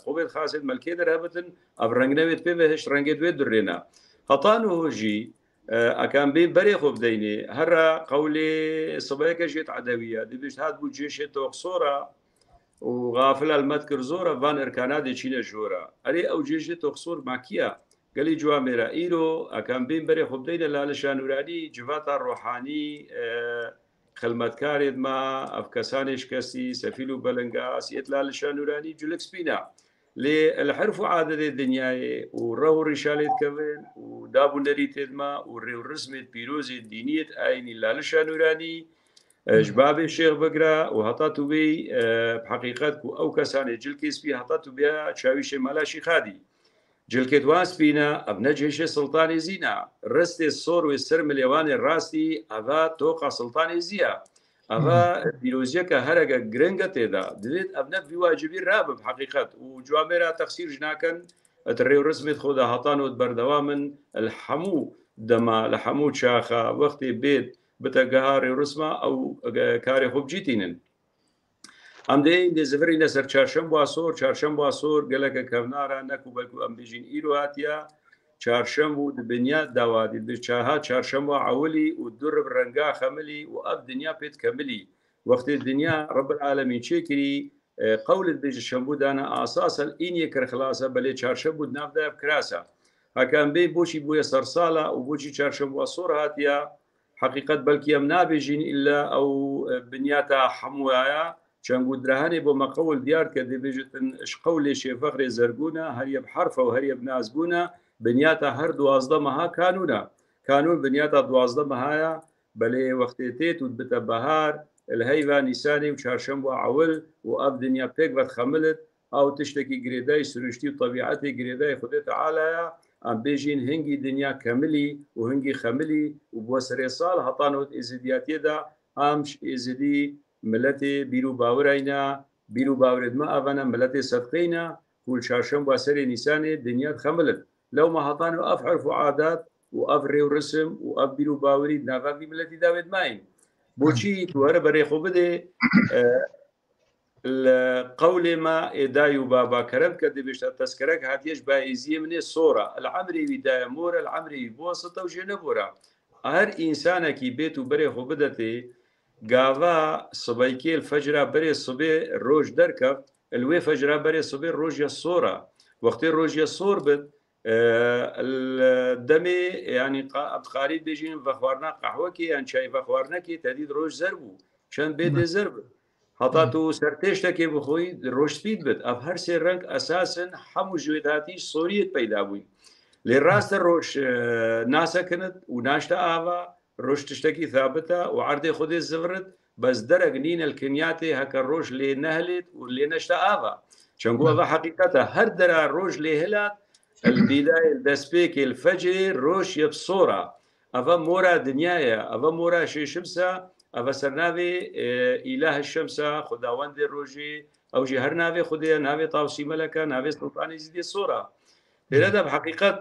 E: قبيت خاصة ملكي درهبتن أفرنك نويت بيبهش رنكيت ويد درينا حطانو جي أكان بين بري خو بديني هرا قولي صبايك جيت عدوية دبيج هاد بو جيشي توقصورة وغافل المذكر زورا فان اركانات تشينا جورا علي او جيجي تخصور ماكيا قال لي جواميرا ايرو اكان بين بري خبدين لالشان نوراني جفاتا الروحاني خلمت كارد ما افكاسانيش كاسي سفيلو بلنغاس يتلالشان نوراني جلكس بينا للحرف عادة الدنيا وراهو رشالة كمان ودابو نريتد ما وريو رسمة بيروزي الدينية ايني لالشان نوراني جباب الشيخ بقرا وهطاتو بي بحقيقتك أو كساني جلكيس بي هطاتو بيها تشاويش مالاشي خادي جلكيت واس بينا ابن جيش سلطاني زينا رست الصور والسر مليوان الراسي أبا توقع سلطاني زيا أبا بيروزيكا هرقا جرنجا تيدا دلت ابن بواجبي راب بحقيقت وجواميرا تخسير جناكن تريو رسمت خودا هطانو دبردوامن الحمو دما لحمو شاخا وقت بيت بتجهاري رسمة أو كاري خوب جيتينن أم دي زفري نسر چارشنبو عصور قالك كفنارا نكو بلكو أم بيجين إيرو هاتيا چارشنبو دبنيا داوادي بشاها چارشنبو عولي ودر برنقا خملي وأب دنيا بيت كملي وقت الدنيا رب العالمين شكري قول بيج الشنبو دانا أساسا إن يكر خلاصة بلي چارشنبو دنافدا بكراسة هكان بي بوشي بويا سرسالة وبوشي چارشنبو عصور هاتيا حقيقة بلكي أم نابجين إلا أو بنياتا حموايا چنگو درهاني بو مقول ديار كده بيجتن اشقولي شي فخر زرقونا هريا بحرفة وهريا بنازبونا بنياتا هر دوازده مها كانون بنياتا دوازده مهايا بلي وقتيتيت ودبتا بهار الهيفا نيساني وشارشنبو عول وأب دنيا بيك بتخملت أو تشتكي قريداي سرشتي وطبيعتي قريداي خدت تعالى ام بيجين هنجي دنيا كاملي وهنجي خملي وبوسري صال هطانوت ازدياتي دا امش ازدي ملتي بيرو باورينا بيرو باورد ما افنا ملتي صدقينا كل شاشم بوسري نيساني دنيا خملت لو ما هطانو افعرف عادات وافري ورسم وابيرو باوري نافاقي ملتي داود ماين بوشي توهر بري خو بده القول ما إداي وبابا كرم كده بيشت تذكرك هاتيش بايزي من الصورة العمري بداية مورا العمري بوسطة وجنبورا هر إنسانك بيت وبري خبدتي قاوا صبيكي الفجر بري صبي روج دركب الوي فجر بري صبي روج الصورة وقت روج الصور بد الدمي يعني أبخاري بيجين فخوارنا قهوة كي يعني شاي فخوارنا كي تديد روج زربو شان بيت زرب هەتا سەرتێشتێکی بخۆی ڕۆشتیت بێت ئەف هەر سێ ڕنگ ئەساسن هەموو ژێداتی سۆریت پەیدا بووین لێ ڕاستە ڕۆژ ناسەکەنت و ناشتە ئاوا ڕۆژ تشتێکی ثابتە و عەردێ خودێ زڤرت بەس دەرەک نینە الکنیاتێ هەکە ڕۆژ لێ نەهلێت و لێ نەشتە ئاوا چەنگۆ ئەوە حەقیقەتە هەر دەرا ڕۆژ لێ هلات البداية الدەستپێک الفەجر ڕۆژ یەبسۆرە ئەوە مۆرا دنیاە ئەوە مۆرا شێشمسە ئەوە سەرناوێ ئیلاه الشەمسە خداوەندی ڕۆژێ ئەوژی هەر ناوێ خودەیە ناوێ تاوسیمەلەکە ناوێ سڵتانی زیدێ سۆرە لێرەدا بحەقیقەت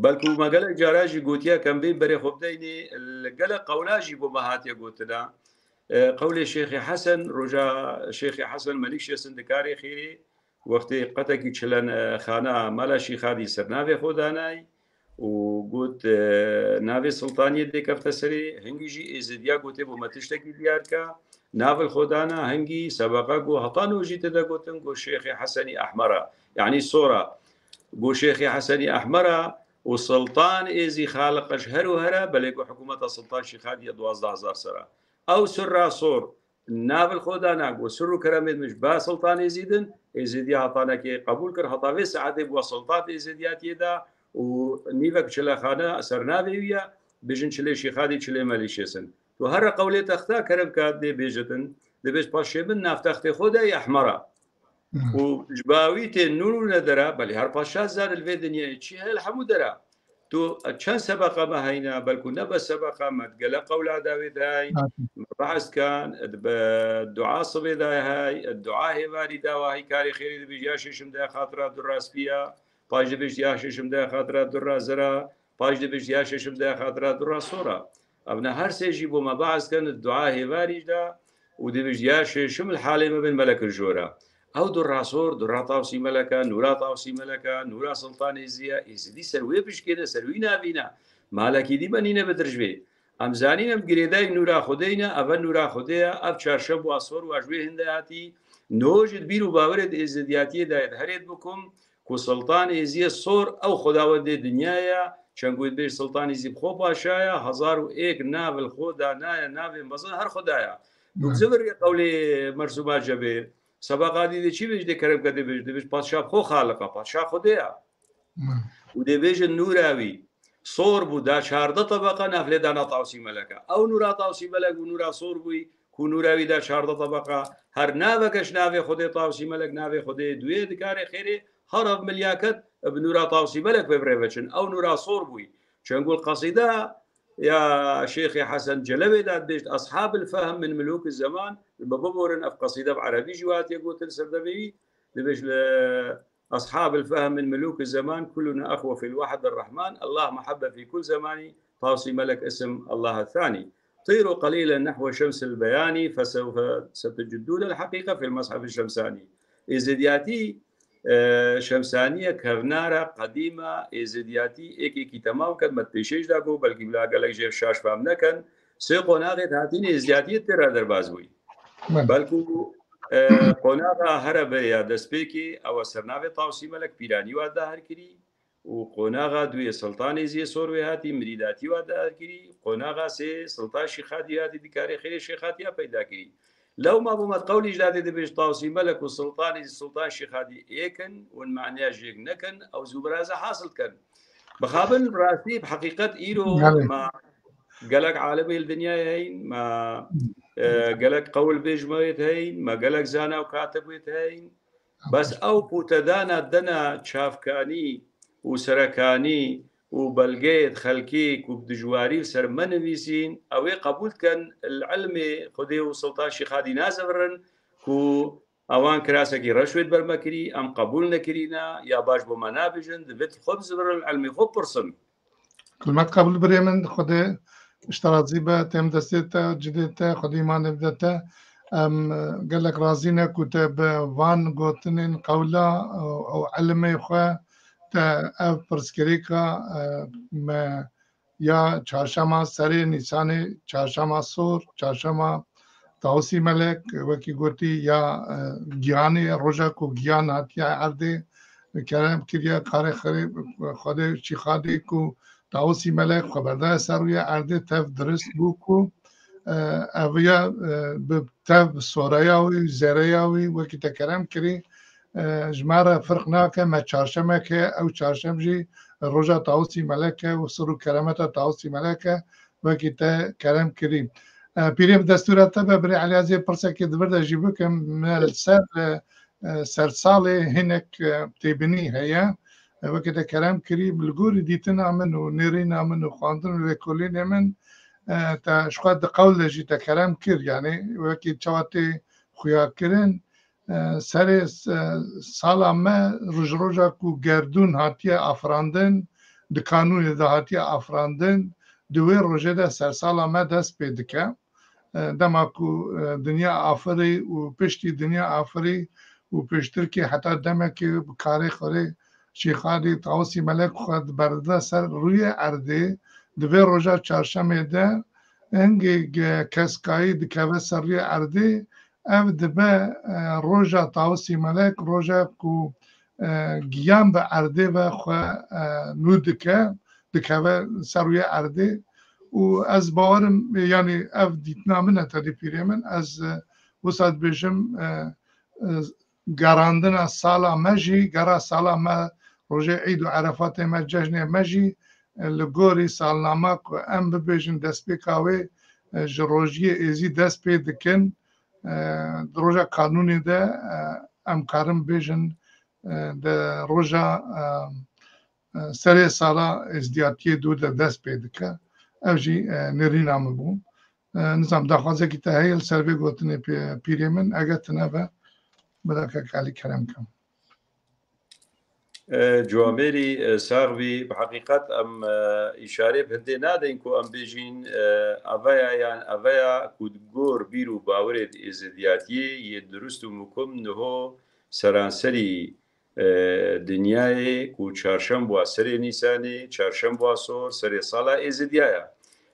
E: بەڵکو مەگەلە جاراژی گوتیە کەم بین بەرێ خۆبدەینێ لەگەلە قەولاژی بۆ مەهاتیە گوتنا قەولێ شێخی حەسەن ڕۆژە شێخی حەسەن مەلیک شێ سندکاری خێری وەختی قەتێکی چلەن خانە مەلاشی خادی سەرناوێ خۆدانای و گوت ناوێ سڵتانیە دێکەفتە سەرێ هەنگیژی ئێزدیا گوتێ بۆ مەتشتێکی دیارکە ناول خۆدانە هەنگی سەبەقە گۆ هەتان وژی تدەگوتن گۆ شێخی حەسەنی ئەحمەرە یعنی سۆرە گۆ شێخی حەسەنی ئەحمەرە و سڵتان ئێزی خاڵقەش هەر و هەرە بەلێک و حکوومەتە سڵتان شیخادیە 12000 سەرە ئەو سرا سۆر ناول خۆدانا گۆ سر و کەرەمێت مش با سڵتان ئێزیدن ئێزیدی هەتانەکێ قبول کرد هەتاوێ سەعاتێ بووە سڵتات ئێزیدیاتیێدا و نیڤک چلەخانە سەرناوێویە بژن چلێ شیخادی چلێ مەلیشێسن و هەرە قەولێ تەختە کەرم کات دێ بێژتن دەبێت پاشێ من نافتەختێ خۆدای ئەحمەرە و ژباوی تێ نور نەدەرا بەلی هەر پاشا زار الوێ دنیای چی هەل هەموو دەرا تو چەند سەبەقەمە هەینا بەلکو نە بە سەبەقە مەدگەلە قەولا داوێدای بەحث کان بە دوعا سبێدای هەی دوعا هێواری داوای کاری خێری دەبێت یا شێشم دا خاترا دوڕاستپیە پاش دەبێت یا شێشم دا خاترا دوڕا زەرا پاش دەبێت یا شێشم دا خاترا دوڕا سۆرە ئەوە هەر سێژی بۆ مەباحثکەن دوعا هێواریشدا و دەبێت یا شێشم حالێ مەبن مەلەکە ژۆرە ئەو دوڕا سۆر دوڕا تاوسی مەلەکە نورا تاوسی مەلەکە نورا سڵتانی زیە ئیزدی سەروێ پشکێنە سەروی نابینە مالەکی دی بەنینە بەدرژوێ ئەمزانینم گرێدای نورا خودینە ئەوە نورا خودەیە ئەف چارشەم و ئاسۆر واژوێ هەندەهاتی نۆژت بیر و باوەرێت ئێزدیاتیەدایەت هەرێت بکوم کو سڵتان ئێزیە سۆر ئەو خداوەندێ دنیاە چەنگوت بێ سڵتانی زیب خۆ پاشایە 1001 ناول خۆدا نایە ناوێ مەزن هەر خدایە زبر قەولێ مەرسوما جەبێ سەبەقاتی دێ چی بێژ دێ کەرم کە دەبێت دەبێت پادشا خۆ خاڵقە پادشا خودەیە و دەبێژن نوراوی سۆر بوو دا 14 طبقە نافلێدانا تاوسی مەلەکە ئەو نورا تاوسی مەلەک و نورا سۆر بووی کو نوراوی دا 14 طبقە هەر ناوەکەش ناوێ خودێ تاوسی مەلەک ناوێ خودێ دوێ دکارێ خێرێ هەرف ملیاکەت بنورا تاوسی مەلەک ببرێبچن ئەو نورا سۆر بووی چەنگول قەسیدە يا شيخ حسن جلبي داد بيشت أصحاب الفهم من ملوك الزمان ببورن أف قصيدة بعربي جوات يقول تلسردبي لبيش أصحاب الفهم من ملوك الزمان كلنا أخوة في الواحد الرحمن الله محبة في كل زمان طاوسي ملك اسم الله الثاني طيروا قليلا نحو شمس البيان فسوف ستجدون الحقيقة في المصحف الشمساني إزدياتي شمسانية كرنارة قديمة إزدياتي إيكي تمام كد متبشيش داكو بلكي بلا قلق جيف شاش فهم نكن سيقو ناغت هاتين إزدياتي ترى دربازوي بلكو قناغا هربا يا دسبيكي أو سرناوي طاوسي ملك بيراني وادا هركري وقناغا دوي سلطاني زي سوروي هاتي مريداتي وادا هركري قناغا سي سلطان شيخاتي هاتي ديكاري خيري شيخاتي پیدا كري لو ما بمت قولي جدادي دبيش طاوسي ملك والسلطاني السلطان شيخادي ايكن والمعنى جيك نكن او زبرازة حاصل كن بخابن راسي بحقيقة ايرو ما قالك عالمي الدنيا هين ما قالك قول بيجمعيت هين ما قالك زانا وكاتبيت هين بس او بوتدانا دنا شافكاني وسركاني وبلقيت خلكيك وبدجواري وسر منويسين او قبول كان العلم خدي وسلطان شيخادي نازبرن كو اوان كراسكي رشوت برمكري ام قبول نكرينا يا باش بمنابجن دبت خبز بر العلم خب برسن
A: كل ما قبول بريمن خدي اشتراط زيبه تم دستيتا جديدتا خدي ما نبدتا ام قال لك رازينا كتب وان قوتنين قولا او علمي خو تا اف پرسکریکا ما یا چهارشنبه سری نیسان چهارشنبه سور چهارشنبه تاوسی ملک وکی گوتی یا گیانی روژا کو گیان هاتیا عرده کرم کریا کار خری خود چی خادی کو تاوسی ملک خبردار سروی عرده تف درست بو کو اویا به تف سوریاوی زریاوی وکی تکرم کری جماره فرق ناکه ما چهارشنبه که او چهارشنبه جی روژا تاوسی ملکه و سرو کرامت تاوسی ملکه وکی تا کرم کری پیریم دستورات به بری علیازی پرسه که دبرده جیبو که من سر سال هنک تیبنی هیا وکی تا کرم کری بلگوری دیتن آمن و نیرین آمن و خواندن و لکولین آمن تا شخواد قول جی تا کرم کر یعنی وکی چواتی خویا کرن سر سالا ما روژا کو گردون هاتیه افراندن ده قانون ده هاتیه افراندن دوی روژه ده سر سالا ما دست پیدکه دما کو دنیا آفری و پشتی دنیا آفری و پشتر که حتی دما که کاری خوری شیخادی تاوسی ملک خود برده سر روی عرده دوی روژا چهارشنبه ده هنگی کسکایی دکوه سر روی عرده او دبه روژا تاوسی ملک روژا کو گیان به عرده و خواه نودکه دکوه سر روی عرده و از باورم یعنی اف دیتنا منه تدی پیری من از وسط بشم گراندن سالا مجی گرا سالا ما روژه عید و عرفات ما جشن مجی لگوری سالنامه که ام ببیشن دست بکاوه جروجی ایزی دست پی دکن روژه قانونی ده ام کارم بیشن ده روژه سری سالا ازدیاتی دو ده دست پی دکن اوجی نرین آمه بوم نظام داخوازه که تهیل سروی گوتنی پیری من اگه تنبه بدا که کالی کرم کم
E: جواميري ساغبي بحقيقة ام اشاره بهندي نادين كو ام بيجين افايا يعني افايا كودغور بيرو باورد ازدياتي يدرست مكم نهو سرانسري دنياي كو چارشنبه سري نيساني چارشنبه سور سري صالا ازديايا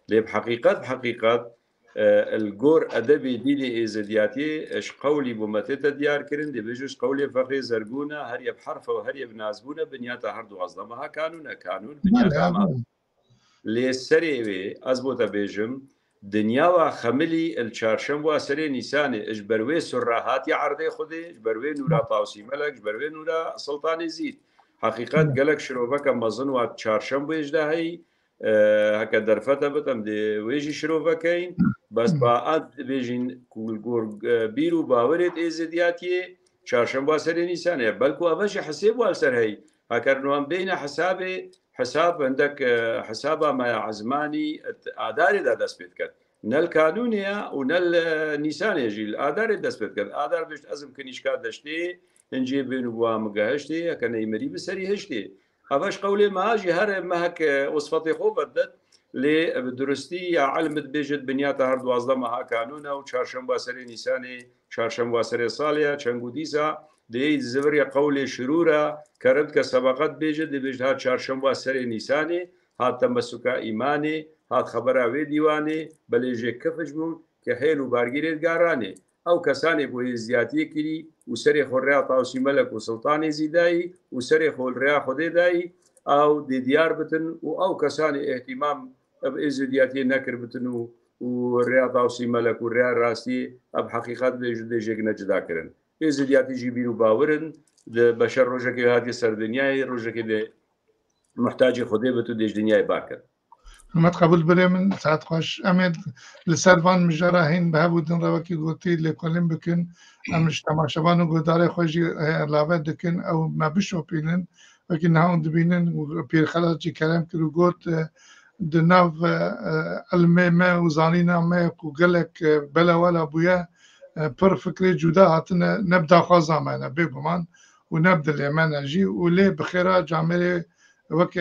E: لي بحقيقة الجور أدبي ديني إزدياتي إش قولي بمتى ديار كرن دي بيجوش قولي فقري زرقونا هريا بحرفه وهريا بنازبونا بنياتا هردو غزلمها قانون بنياتا ما لي السريوي أزبوتا بيجم دنيا وخملي الشارشم وسري نيساني إش بروي سراهات عرضي خدي إش بروي نورا طاوسي ملك إش بروي نورا سلطان يزيد حقيقة قالك شروبك مظن وشارشم بيجدهي هكا درفتا بتم دي ويجي شروفكين بس بعد بيجين كل بيرو باورت ازدياتي چهارشنبه سر نيسانه بلكو افش حساب والسر هي هكرنوان بين حساب عندك حسابه ما عزماني اداري دا دسبت كد نل قانونيه ونل نيسانه جي الاداري دسبت كد ادار بيش ازم كنيشكا دشتي انجي بين وامغاشتي كان يمري بسري هشتي افش قولي ما جي هر مهك وصفتي خو بدت لي بدرستي علمت بيجت بنياتا هرد وازلمها قانونا وچهارشنبه سري نيساني چهارشنبه سري صاليا چنگوديسا دي زوري قولي شرورا كرد كسبقت بيجت دي بيجت چهارشنبه سري نيساني هات تمسكا ايماني هات خبره وي ديواني بليجي كفجمون كهيل وبارگيرت غاراني او كساني بو زياتي كري وسري خوريا طاوسي ملك وسلطاني زيداي وسري خوريا خدي داي او دي ديار بتن او كساني اهتمام بإزدياتي نكر بتنو والرياضة وسي ملك والرياض راستي اب حقيقات بيجد جيجنا جدا كرن إزدياتي جيبينو باورن بشر روجكي هادي سر دنياي روجكي دي محتاجي خدي بتو ديش دنياي باكر
A: ما تقبل بري من ساعت خوش امد لسرفان مجراهين بهبودن روكي قوتي لكلم بكن امش تماشبان وقداري خوشي لاوه دكن او ما بشو بينن لكن هاون دبينن وبير خلاص جي كلام كرو قوت دناف علمي ما وزانينا ما وقالك بلا ولا بويا پر فكري جدا هاتنا نبدا خوازا معنا بيبمان ونبدا اليمن جي ولي بخيرا جامري وك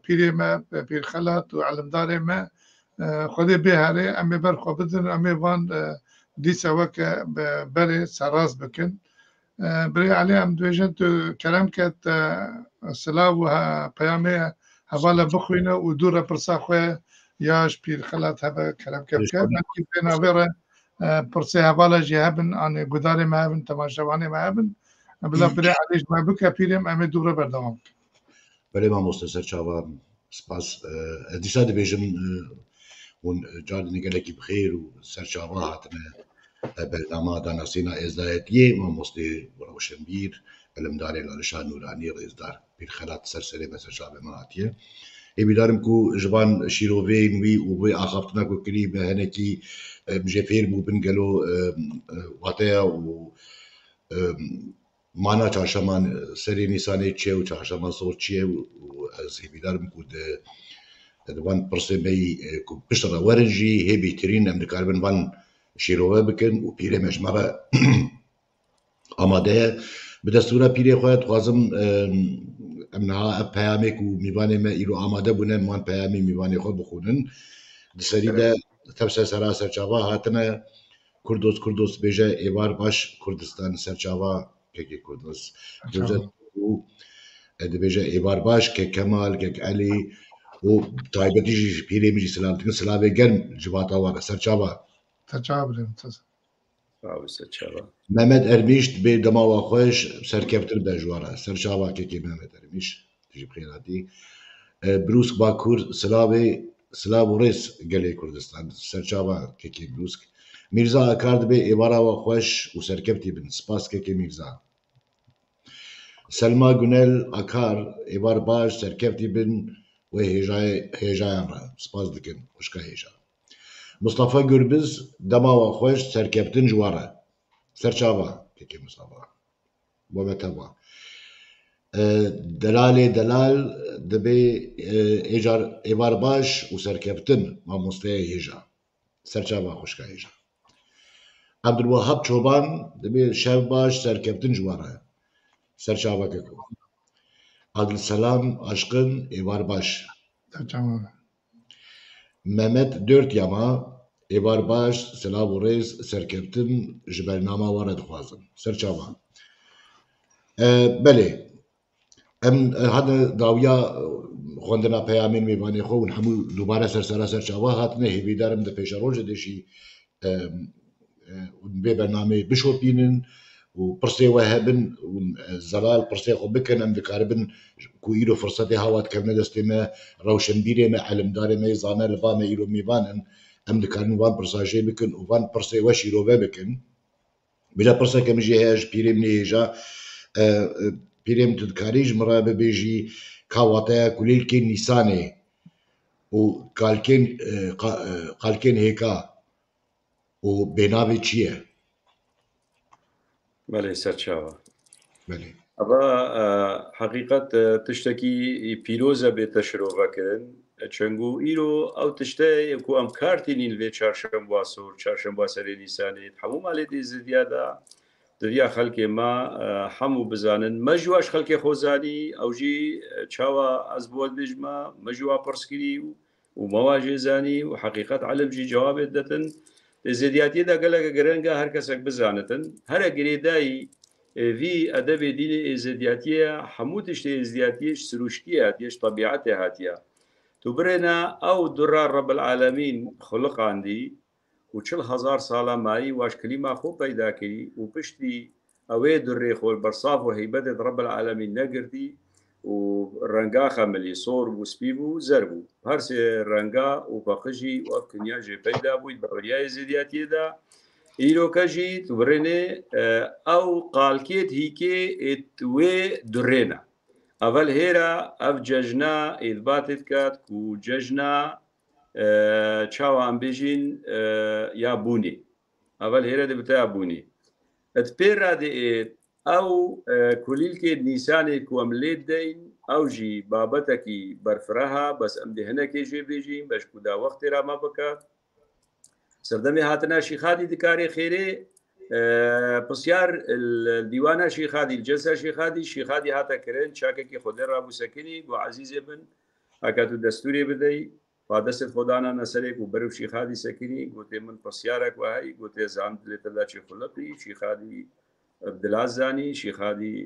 A: بيري ما بير خلات وعلمداري ما خدي بهاري امي برخو بدن امي وان دیسە وەکە بەرێ سەڕاست بکن برێ علی ئەم دوێژن تو کەلام کات سلااو و پەیامەیە هەواڵە بخوێنە و دوورە پرسا خوێ یاش پیر خەلات هەبە کەلامکە بکە بەڵکی پێناوێڕە پرسێ هەواڵە ژێ هەبن ئانێ گودارێ ما هەبن تەماشەوانێ ما هەبن بلا برێ علیش ما بکە پیرێم ئەمێ دوورە بەردەوام بکە
D: بەێ مامۆستا سەرچاوە سپاس دیسا دەبێژم hûn carî gelekî bixêr û serçava hatine berdama danasîna êzdayetiyê mamostê Rewşenbîr elimdarê Lalişa Nûranî Rêzdar Pîrxelat serserê me serçavê me hatiye êbîdarim ku ji van şîroveyên wî û wê axaftina ku kirî bi hinekî jê fêr bû bin gelo wateya û mana çarşeman serê Nîsanê çi ye û çarşema sor çi ye û ez êbîdarim ku van pirsê me ku piştre werin jî hê bêhtirîn em dikaribin van şîrove bikin û pîrê me ji me re amade ye bi destûra pîrê xwe dixwazim em niha ev peyamê ku mîvanê me îro amade bûne wan peyamê mîvanê xwe bixwînin di serî de tevse sera serçava hatine Kurdos Kurdos bêje êvar baş Kurdistan serçava kekê Kurdos û dibêje êvar baş kek Kemal kek Elî û taybetî jî pîrê min jî silav dikin silavê germ ji vata wan re serçava Mehmet Ermiş bê dema wa xweş serkeftir be ji wan re serçava kekê Mehmet Ermiş ji xêratî Brûsk Bakur silavê silav û rêz gelê Kurdistan serçava kekê Brûsk Mîrza Akar dibe êvara wa xweş û serkeftî bin spas kekê Mîrza Selma Gunel Akar êvar baş serkeftî bin wê hêjayan re spas dikin xwişka hêja Mustafa Gürbüz dema wa xweş serkeftin ji wan re serçava kekê Mustafa bo me teva Delalê Delal dibe êvar baş û serkeftin mamosteya hêja serçava xwişka hêja Abdulwahab Çoban dibe şev baş serkeftin ji wan re serçava keko Adilselam Aşkın êvar baş Mehmet Dörtyama êvar baş silav û rêz serkeftin ji bernama wan re dixwazim serçava belê em hade dawiya xwendina peyamên mêvanê xwe hûn hemû dubare sersera serçava hatine hêvîdarim di pêşa rojê de jî vê bernameyê bişopînin û pirsê we hebin û zelal pirsê xwe bikin em dikaribin ku îro firsetê hawa dikevne destê me Rewşenbîrê me elimdarê me zane li va me îro mêvanin em dikarin van pirsa jê bikin û van pirsê we şîrove bikin bila pirseke min jî heye ji pîrê min hêja pîrê min tu dikarî ji min re bibêjî ka wateya kulîlkên Nîsanê û qalkên hêka û bênavê çi ye
E: Belê serçava
D: belê
E: Ava heqîqet tiştekî pîroz e bê te şirovekirin çengû îro ew tişte ku em kartînîn vê çarşemba sor çarşemba serê Nîsanê hemû malê dê zidiya da diviya xelkê me hemû bizanin me jî waş xelkê xwe zanî ew jî çawa ez bi we dibêjime me jî wa pirs kirî û me wa jê zanî û heqîqet elim jî cewabê ditin zêdiyatiyê de gelek giring e her kesek bizanitin here girêdayî vî edebê dînê êzêdiyatiye hemû tiştê êzîdiyatiyê ji sirûştiyê hatiye ji tabiatê hatiye tu birêne ew dura Rabbil Alemîn xuluqandî û 40,000 sala mayî waş kilîma xwe peyda kirî û piştî ew ê durê xwe bersaf û heybetê Rabbil Alemîn negirtî û renga xemilî sor bû spî bû zer bû her sê renga û paqijî û ev kinya jê peyda bû bi rêya êzîdiyatiyê de îroka jî tu birêne ew qalkê hîkê wê durêne evel hêra ev cejna êdbatê dikat ku cejna çawa em bêjîn ya bûnê evel hêra dibite ya bûnê et pê radê ew kulîlkê Nîsanê ku em lê deyn ew jî babetekî berfiraha bes em dê hinekê jê bêjîn beş ku da wextê ra me bikat serdemê hatina şîxadî dikarê xêrê pisyar dîwana şîxadî celsa şîxadî şîxadî hata kirin çakekî xwedê rabû sekinî got ezîzê min heka tu destûrê bideyî دەست خۆدانە نەسەرێک و بەرەو شیخادی سەکینی گوتێ من پرسیارێک وایی گوتێ زان لێتەدا چی خولەقی شیخادی عەبدوڵا زانی شیخادی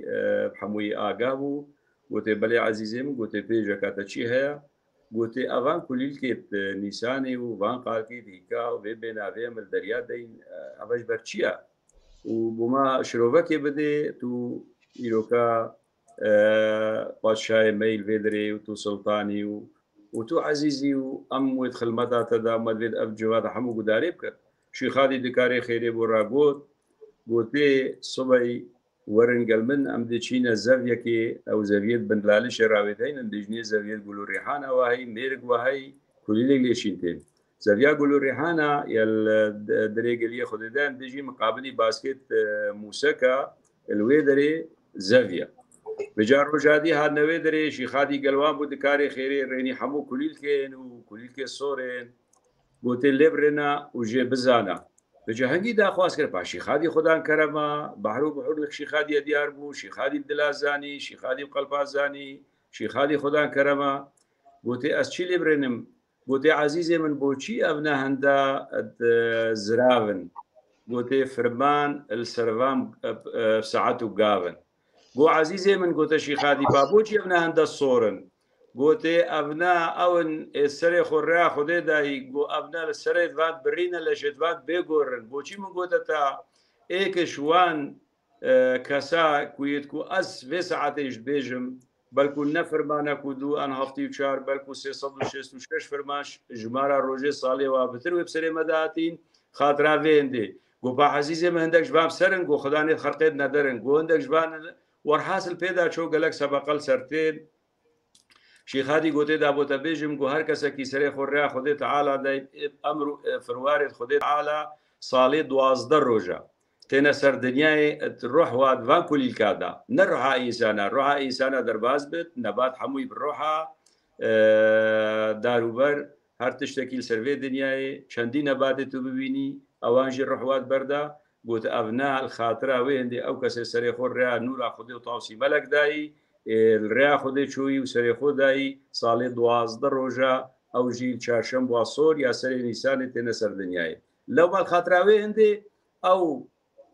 E: هەمووی ئاگا بوو گوتێ بەلێ عەزیزێم گوتێ پێشەکاتە چی هەیە گوتێ ئەوان کولیلکێت نیسانی و وان قالکی دیکا و بێ بێناوێ مل دەریا دەین ئەوەش بەرچیە و بۆما شرۆڤەکێ بدێ تو ئیرۆکە پادشای مەیل وێ دەرێ و تو سڵتانی و تو عەزیزی و ئەم وێت خلمەتا تەدا مەدوێت ئەف جواتە هەموو گودارێ بکرد شیخادی دکارێ خێرێ بۆ ڕاگۆت گوتێ سبەی وەرنگەل من ئەم دەچینە زەڤیەکێ ئەو زەڤێت بندلالش ڕاوێتین دژنێ زەڤێت گول و ڕێحانەوە هەی مێرگ وهەی کولیلێک لێشین تێن زەڤیا گول و ڕێحانە یل درێگەلیە خوددان دژی مقابلی باسکێت موسەکە لێ دەرێ زەڤە بجار ڕۆژادی هاتنەوێ دەرێ شیخادی گەلوان بوو دکارێ خێرێ ڕێنی هەموو کولیلکێن و کولیلکێ سۆرێن گوتێ لێ برێنە و ژێ بزانە بجا هەنگی داخواست کرد پاشی خادی خوددان کەرەمە بەحرو بەحور شیخادی دیار بوو شیخادی دلازانی شیخادی قەلپازانی شیخادی خوددان کەرەمە گوتێ ئەس چی لێ برێنم گوتێ عەزیزێ من بۆچی ئەڤنە هەندە زراون گوتێ فرمان سەرڤام سەعەت و گاون بۆ عەزیزێ من گوتە شیخادی با بۆچی ئەڤنە هەندە سۆرن گوتێ ئەڤنا ئەون سەرێ خۆڕیا خودێ دایی گۆ ئەڤنا لە سەرێت وات برینە لە شێتوات بێگۆڕن بۆچی من گوتە تا ئێکش وان کەسا کوێت و ئەس وێ سەعاتێش بێژم بەلکو نەفرمانە و دوو ئەن هەفتی و چار بەلکو 366 فرماش ژمارە ڕۆژێ ساڵێەوە بتر وێ بسەرێ مەداتین خاترا وێندێ گۆ با عەزیزێ من هەندێک ژبام سەرن گۆ خوددانێت خەرقێت نەدەرن گۆ هەندێک ژبان وەرحاصل پێدا چۆ گەلک سەبەقەل سەرتێن شیخادی گوتێ دابۆتە بێژم گو هەر کەسێکی سەرێ خۆڕیا خودێ تەعالا دای ئەمر فروارێت خودێ تەعالا ساڵێ 12 ڕۆژە تێنە سەر دنیای ڕۆح وادوان کولیلکادا نەڕۆحا ئینسانە ڕۆحا ئینسانە دەرباز بێت نەبات هەمووی بڕۆحا داروبەر هەر تشتێکی سەروێ دنیای چەندی نەباتێت و ببینی ئەوانژی ڕحوات بەردا گوتە ئەڤنا خاترا وێندێ ئەو کەسێ سەرێ خۆڕیا نورا خودێ و تاوسی مەلەک دایی ڕیا خودێ چووی و سەرێ خۆدایی ساڵێ 12 ڕۆژە ئەو ژیل چارشەم بۆ سۆر یا سەرێ نیسانی تێنە سەر دنیای لەو مەڵ خاتراوێ هەندێ ئەو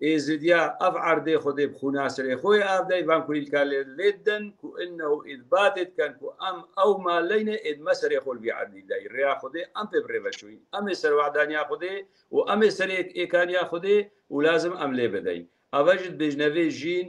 E: ئێزدیا ئەف عەردێ خودێ بخونا سەرێ خۆی ئابدای وان کولیلکا لێدەن و ئنەو ئیثباتێت کەن و ئەم ئەو مالەینە ئێدمە سەرێ خۆلبی عەردی دای ڕیا خودێ ئەم پێ بڕێڤەچووی ئەمێ سەروەعدانیا خودێ و ئەمێ سەرێک ئێکانیا خودێ و لازم ئەم لێ بدەین ئەڤەژت بێژنەوێ ژین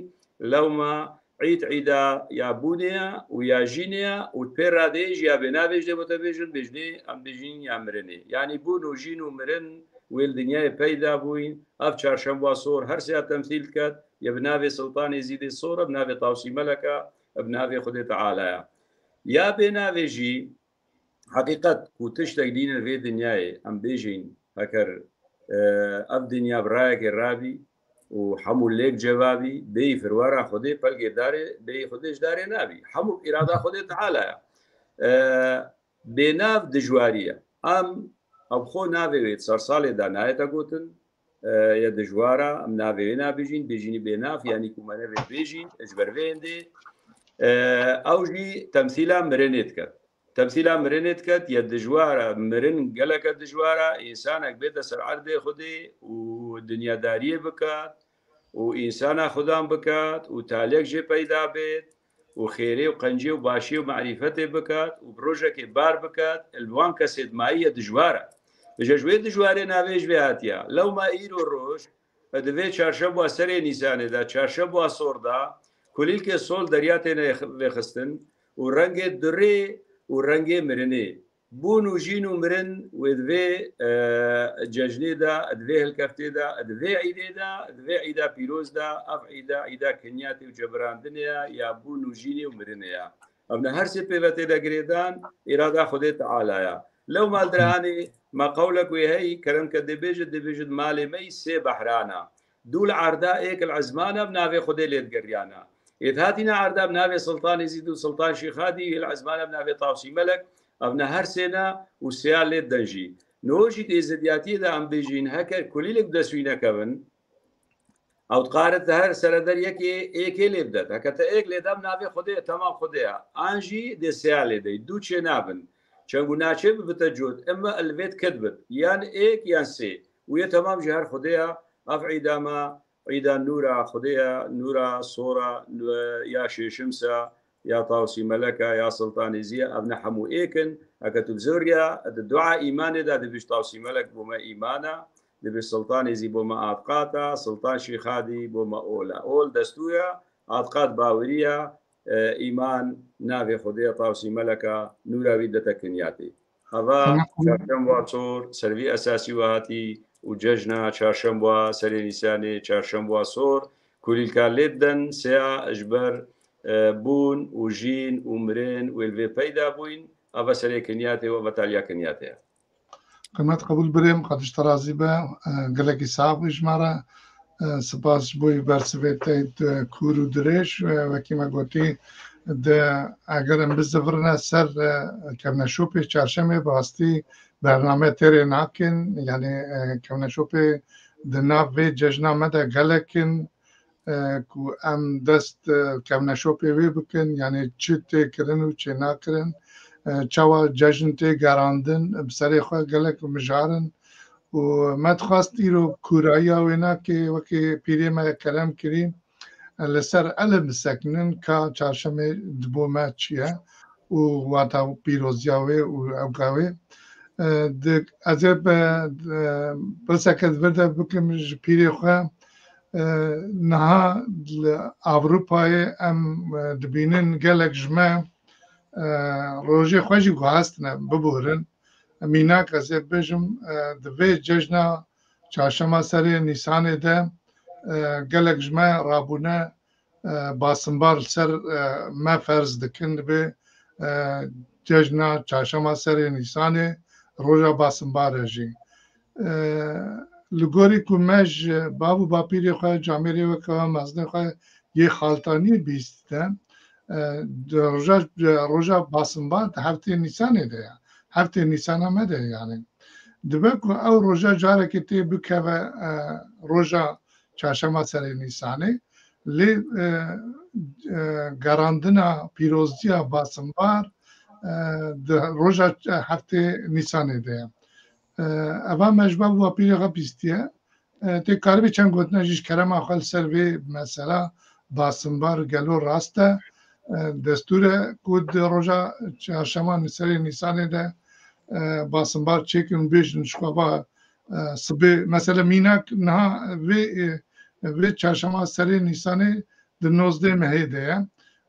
E: لەومە عید عیدا یا بوونەیە و یا ژینەیە و پێ ڕادێژ یا بێناوێژ دەبتە بێژن بێژنێ ئەم بژین یا مرنێ یعنی بوون و ژین و مرن وێل دنیای پەیدا بووین ئەف چارشەمبا سۆر هەرسیا تەمثیل کات یا بناوێ سڵتانی زیدێ سۆرە بناوێ تاوسی مەلەکە بناوێ خودێ تەعالایە یا بێناوێژی حقیقت و تشتێک دینە وێ دنیایە ئەم بێژین هەکەر ئەف دنیا برایەکێ ڕابی و هەموو لێک جوابی بێ فروارە خودێ پەلگێدارێ بێ خودێش دارێ نابی هەموو ئیرادا خودێ تەعالایە بێناو دژواریە ئەم ئەو خۆ ناوێت سەرساڵێدا نایەتە گوتن یا دژوارە ئەم ناوێ نابژین بێژینی بێناف ینی کومەنەوێ بێژین ئەجبەرێندێ ئەوژی تەمثیلا مرێنێت کرد تەمثیلا مرێنێت کرد یا دژوارە مرن گەلەکە دژوارە ئینسانێک بێتە سەر عەردێ خودێ و دنیاداریە بکات و ئینسانە خوددان بکات و تالێک ژێ پەیدا بێت و خێرێ و قەنجێ و باشی و معریفەتێ بکات و ڕۆژێکی بار بکات ئەلوان کەسێت ماییە دژوارە بژەژوێ دژوارێ ناوێژ بێ هاتیە لەو مائیر و ڕۆژ دەوێت چارشەم بووە سەرێ نیسانێدا چارشەم بووە سۆردا کولیلکێ سۆل دەریا تێنە وێخستن و ڕەنگێ درێ و ڕەنگێ مرنێ بوون و ژین و مرن و دوێ جەژنێدا دوێ هەلکەفتێدا دوێ عیدێدا دوێ عیدا پیرۆزدا ئەف عیدا عیدا کەنیاتی و جەبراندنەیە یا بوون و ژینێ و مرنەیە ئەمە هەرسێ پێوەتێ دەگرێدان ئێرادا خودێ تەعالایە لەو مالدرانێ مەقەولەک وێ هەی کەرم کە دەبێژت مالێ مەی سێ بەحرانە دوو لە عەردا ئێک العەزمانە بناوێ خودێ لێت گەریانە ئێتهاتینە عەردا بناوێ سڵتانی زید و سڵتان شیخادی العەزمانە بناوێ تاوسی مەلەک ئەڤنە هەر سێنە و سیال لێت دەژی نۆژی تێزدیاتیدا ئەم بێژین هەکەر کولیلێک دەسوینەکە بن ئەو قارت هەر سەرەدەر یەکێ ئێکێ لێ بدەت هەکەتە ئێک لێدام ناوێ خودێ تەمام خودەیە ئانژی دێسیا لێدەی دوو چێ نابن چنگو ناچه ببتە جۆت ئەمە ئەلوێت کەت بێت یان ئێک یان سێ ویە تەمام ژهار خودەیە ئەف عیدامە عیدا نورە خودەیە نورە سۆرە یا شێشمسە یا تاوسی مەلەکە یا سڵتانی زیە ئەبنە هەموو ئێکن ئەکەت زۆریە دوعا ئیمانێدا دەبیش تاوسی مەلەک بۆمە ئیمانە دەبێت سڵتانی زی بۆمە ئاتقاتە سڵتان شیخادی بۆمە ئۆلە ئۆل دەستویە ئاتقات باوریە ئیمان ناوێ خودەیە تاوسی مەلەکە نوراوی دەتەکنیاتی ئەوە چارشەموە چۆر سەروی ئەساسی وهاتی و جەژنە چارشەموە سەرێ نیسانێ چارشەموە سۆر کولیلکار لێت دەن سێ ئەژبەر بوون و ژین و مرێن وێلێ پەیدا بووین ئەوە سەرێکنیاتەوە بەتالیاکنیاتەیە
A: قیمت قبول برێم قەتشتە رازی بە گەلێکی ساغی ژمارە سپاس بۆی بەرسبێت کوور و درێژ وەکیمە گوتی ئەگەرم بزەڤرنە سەر کەونەشوپێ چارشەمێ بەڕاستی بەرنامە تێرێ ناکەن یعنی کەونەشوپێ دناوێ جەژنامەدە گەلێکن ku em dest kevneşopê wê bikin yanî çi têkirin û çê nakirin çawa cejn tê gerandin bi serê xwe gelek mijarin û me dixwast îro kûrayiya wê nakê wekî pîrê me kerem kirî li ser elim bisekinin ka çarşemê di bo me çi ye û wata pîroziya wê û evga wê ez ê pirseke vir de bikim ji pîrê xwe نها ئاڤروپایê em dibînin gelek ji me rojê xwe jî guhastine biborin mînak ez ê bêjim di vê cejna çarşema serê Nîsanê de gelek ji me rabûne basimbar li ser me ferz dikin divê cejna çarşema serê Nîsanê roja basimbar e jî li gorî ku me ji bav û bapîrê xwe camerê weke mezdê xwe yê xaltanî bîstîne roja basimbar di heftê Nîsanê de ye heftê Nîsana me de yani dibe ku ew roja carekê tê bikeve roja çarşema serê Nîsanê lê gerandina pîroziya basimbar di roja heftê Nîsanê de ye eva mecba bu apîrê xwe bîstiye tê karibî çend gotina jî ji kerema xwe li ser vê mesela basimbar gelo rast e destûr e ku di roja çarşema serê Nîsanê de basimbar çêkin û bêjin ji xwe sibê mesela mînak niha vê çarşema serê Nîsanê di 19 mehê de ye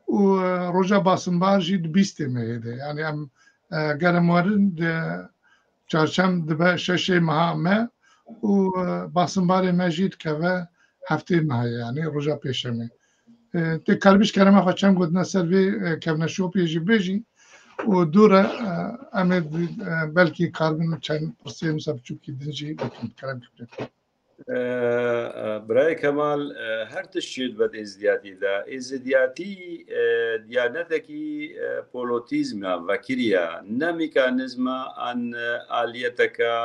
A: û roja basimbar jî di 20 mehê de yani em gerem warin çarşem dibe şeşê meha me û basimbarê me jî dikeve heftê meha yani roja pêşemê tê karibî ji kerema xwe çend gotina ser vê kevneşopê jî bêjî û dûr e em ê belkî karbin çend pirsê wisa biçûkî din jî bikin kerem kirin
E: برای کەمال هەر تشتێت بە ئێزدیاتیدا ئێزدیاتی دیانەتێکی پۆلۆتیزمە ڤەکریە نە میکانزمە ئەن ئالیەتەکە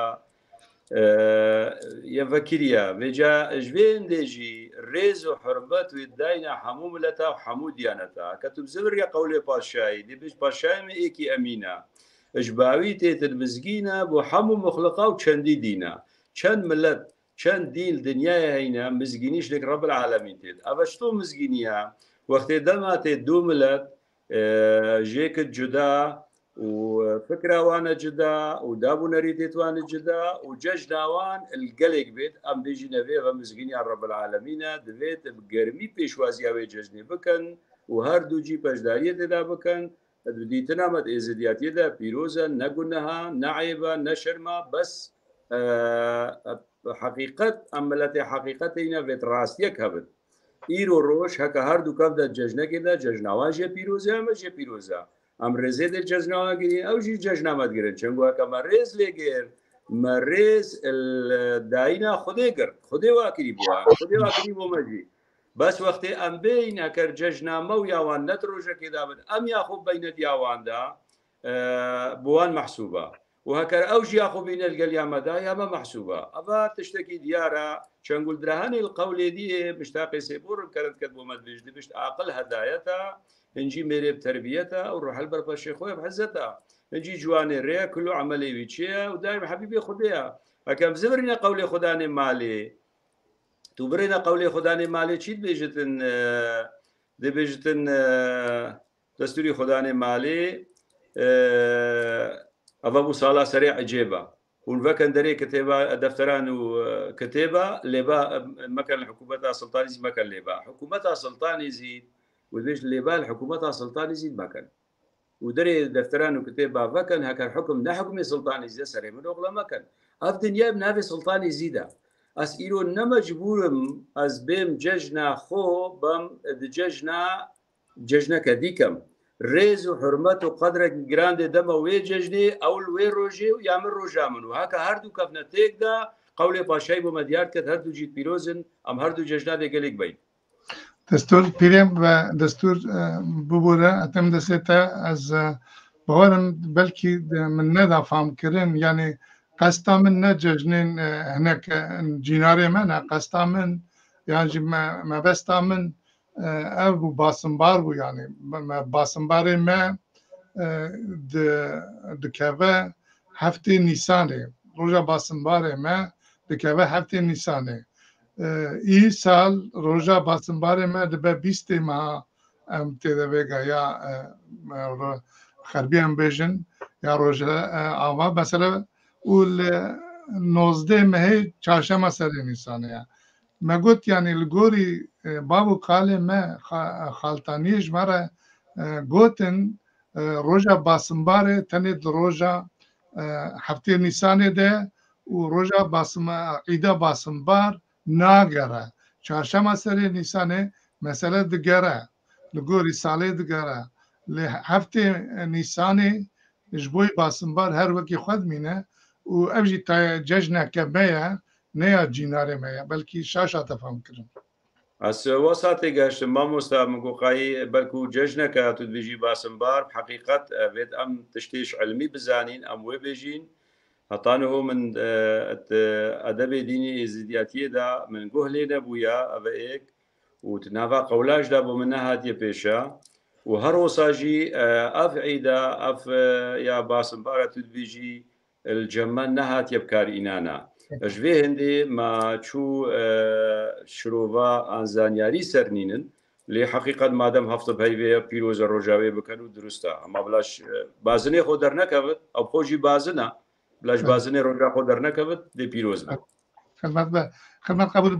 E: یەڤەکریە vêca ji vê endê jî rêz û hirbet wê dayna hemû mileta û hemû diyaneta ke tu bi ziviriya qewlê paşayî dê bêj paşayê me êkî emîne ji bawî têtir bizgîne bû hemû mixliqa û çendî dîne çend millet çend dîn dinyayê heyne mizgînî ji lêk Rabbil Alemîn têt ev ji to mizgîniya wextê dema tê du millet jêkit cuda û fikra wan e cida û dabûnerî têt wan e cida û cejna wan li gelek bêt em bêjîne vê ev mizgîniya Rabbil Alemîn e divêt bi germî pêşwaziya wê cejnê bikin û her du cî beşdariyê têda bikin dîtina me êzidiyatiyê de pîroz e ne guneha ne eyba ne şerma bes حقیقت عملت حقیقت اینا ویت راستیک هبن ایرو روش هکه هر دو کف در ججنه ده ججنوان جه پیروزه همه جه پیروزه ام رزه در ججنوان گیرین او جی ججنامت گیرین چنگو هکه مریز لگیر مریز داینا خوده گرد خوده واکری بو مجی بس وقتی ام بین هکر ججنامه و یاوان نت روشه که دابد ام یا خوب بینت یاوان ده بوان محسوبه وهكذا أوجي أخو بين القليامة دا يا ما محسوبة أبا تشتكي ديارة شنقول درهاني القول دي مشتاقي سيبور كانت كتبو مدبج دي بشت عقل هدايتها نجي ميري بتربيتها ونروح البربا الشيخوية بحزتها نجي جواني الريا كله عملي بيتشيها ودائما حبيبي خديها هكذا بزبرنا قولي خداني مالي تبرنا قولي خداني مالي تشيد بيجتن دي بيجتن دستوري خداني مالي أبو صالة سريع عجيبة ونفكن دري كتابة دفتران وكتابة لبا مكان الحكومة سلطان يزيد مكان لبا حكومتها سلطان يزيد وبيش لبا الحكومة سلطان يزيد مكان ودري دفتران وكتابة فكن هكا حكم نحكم سلطان يزيد سريع من أغلى مكان الدنيا بنافي سلطان يزيد أسئلو نما جبورم أز بيم ججنا خو بم ججنا كديكم ريز وحرمت وقدر جراند دم ويججني أو الويروجي ويعمل رجامن وهكا هردو كفنا تيكدا قولي باشاي بمديار كت هردو جيت بيروزن أم هردو ججنا دي قليك بين
A: دستور پیریم و دستور ببوره اتم دسته از باورم بلکی من ندا فهم کردن یعنی قصدا من نججنین هناك جیناری من قصدا من یعنی ما بستا من او باسمبار بو یعنی باسمبار ما دکوه هفته نیسانه روزا باسمبار ما دکوه هفته نیسانه ای سال روزا باسمبار ما دبه 20 ماه ام تدویگا یا خربی ام بیجن یا روزا آوا مثلا اول 19 ماه چهارشنبه سر نیسانه ما قلت يعني الجوري بابو قال ما خالتانيش مرة قوتن روجا باسمباري تند روجا هفته نيسانه ده وروجا عيدا باسمبار ناقرة چهارشنبه سر نيسانه مثلا دقرة الجوري سالي دقرة لهفته نيسانه جبوي باسمبار هر وكي خد مينه وابجي ججنا كبايا نیا جیناره مایا بلکی شاشا تفهم کردم.
E: از وساطی گشت ما مستعمل قایی بلکو جشن که تو بیجی باسمبار حقیقت بيد ام تشتيش علمي بزانين ام وبيجين هطانه من ادب ديني زيدياتيه دا من جهلي نبويا ابيك وتنافا قولاش دا بمنها دي بيشا وهروساجي اف عيدا اف يا باسمبار تو بيجي الجمال نهات يبكار انانا جوه هندي ما شو شروفا انزانياري سرنينن لي حقيقة مادام هفته بهيفي بيروز الرجاوي بكانوا درستا اما بلاش بازني خودر نكبت او خوجي بازنا بلاش بازني رجا خودر نكبت دي بيروز
A: خدمت قبول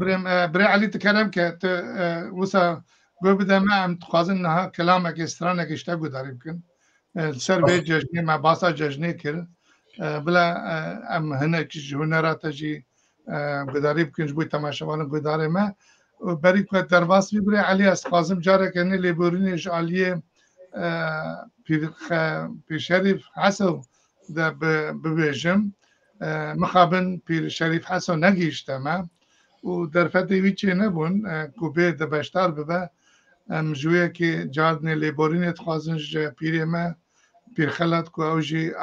A: بري علي تكلم كت وسا قول بدا ما عم تقاضي انها كلامك استرانك اشتاقوا دار يمكن السر بيت ججني مع باصا ججني كل بلا ام هناك هنرات جي قداري بكن جبوي تماشاوان قداري ما بري كنت درباس بيبري علي اسقازم جارك اني ليبوريني جاليه في شريف حسن ده ببيجم مخابن في شريف حسن نجيش تمام ودرفتي ويتشي نبون كوبي ده بشتار ببا مجوية كي جادني ليبوريني تخازنج بيري ما بير خلات كو اوجي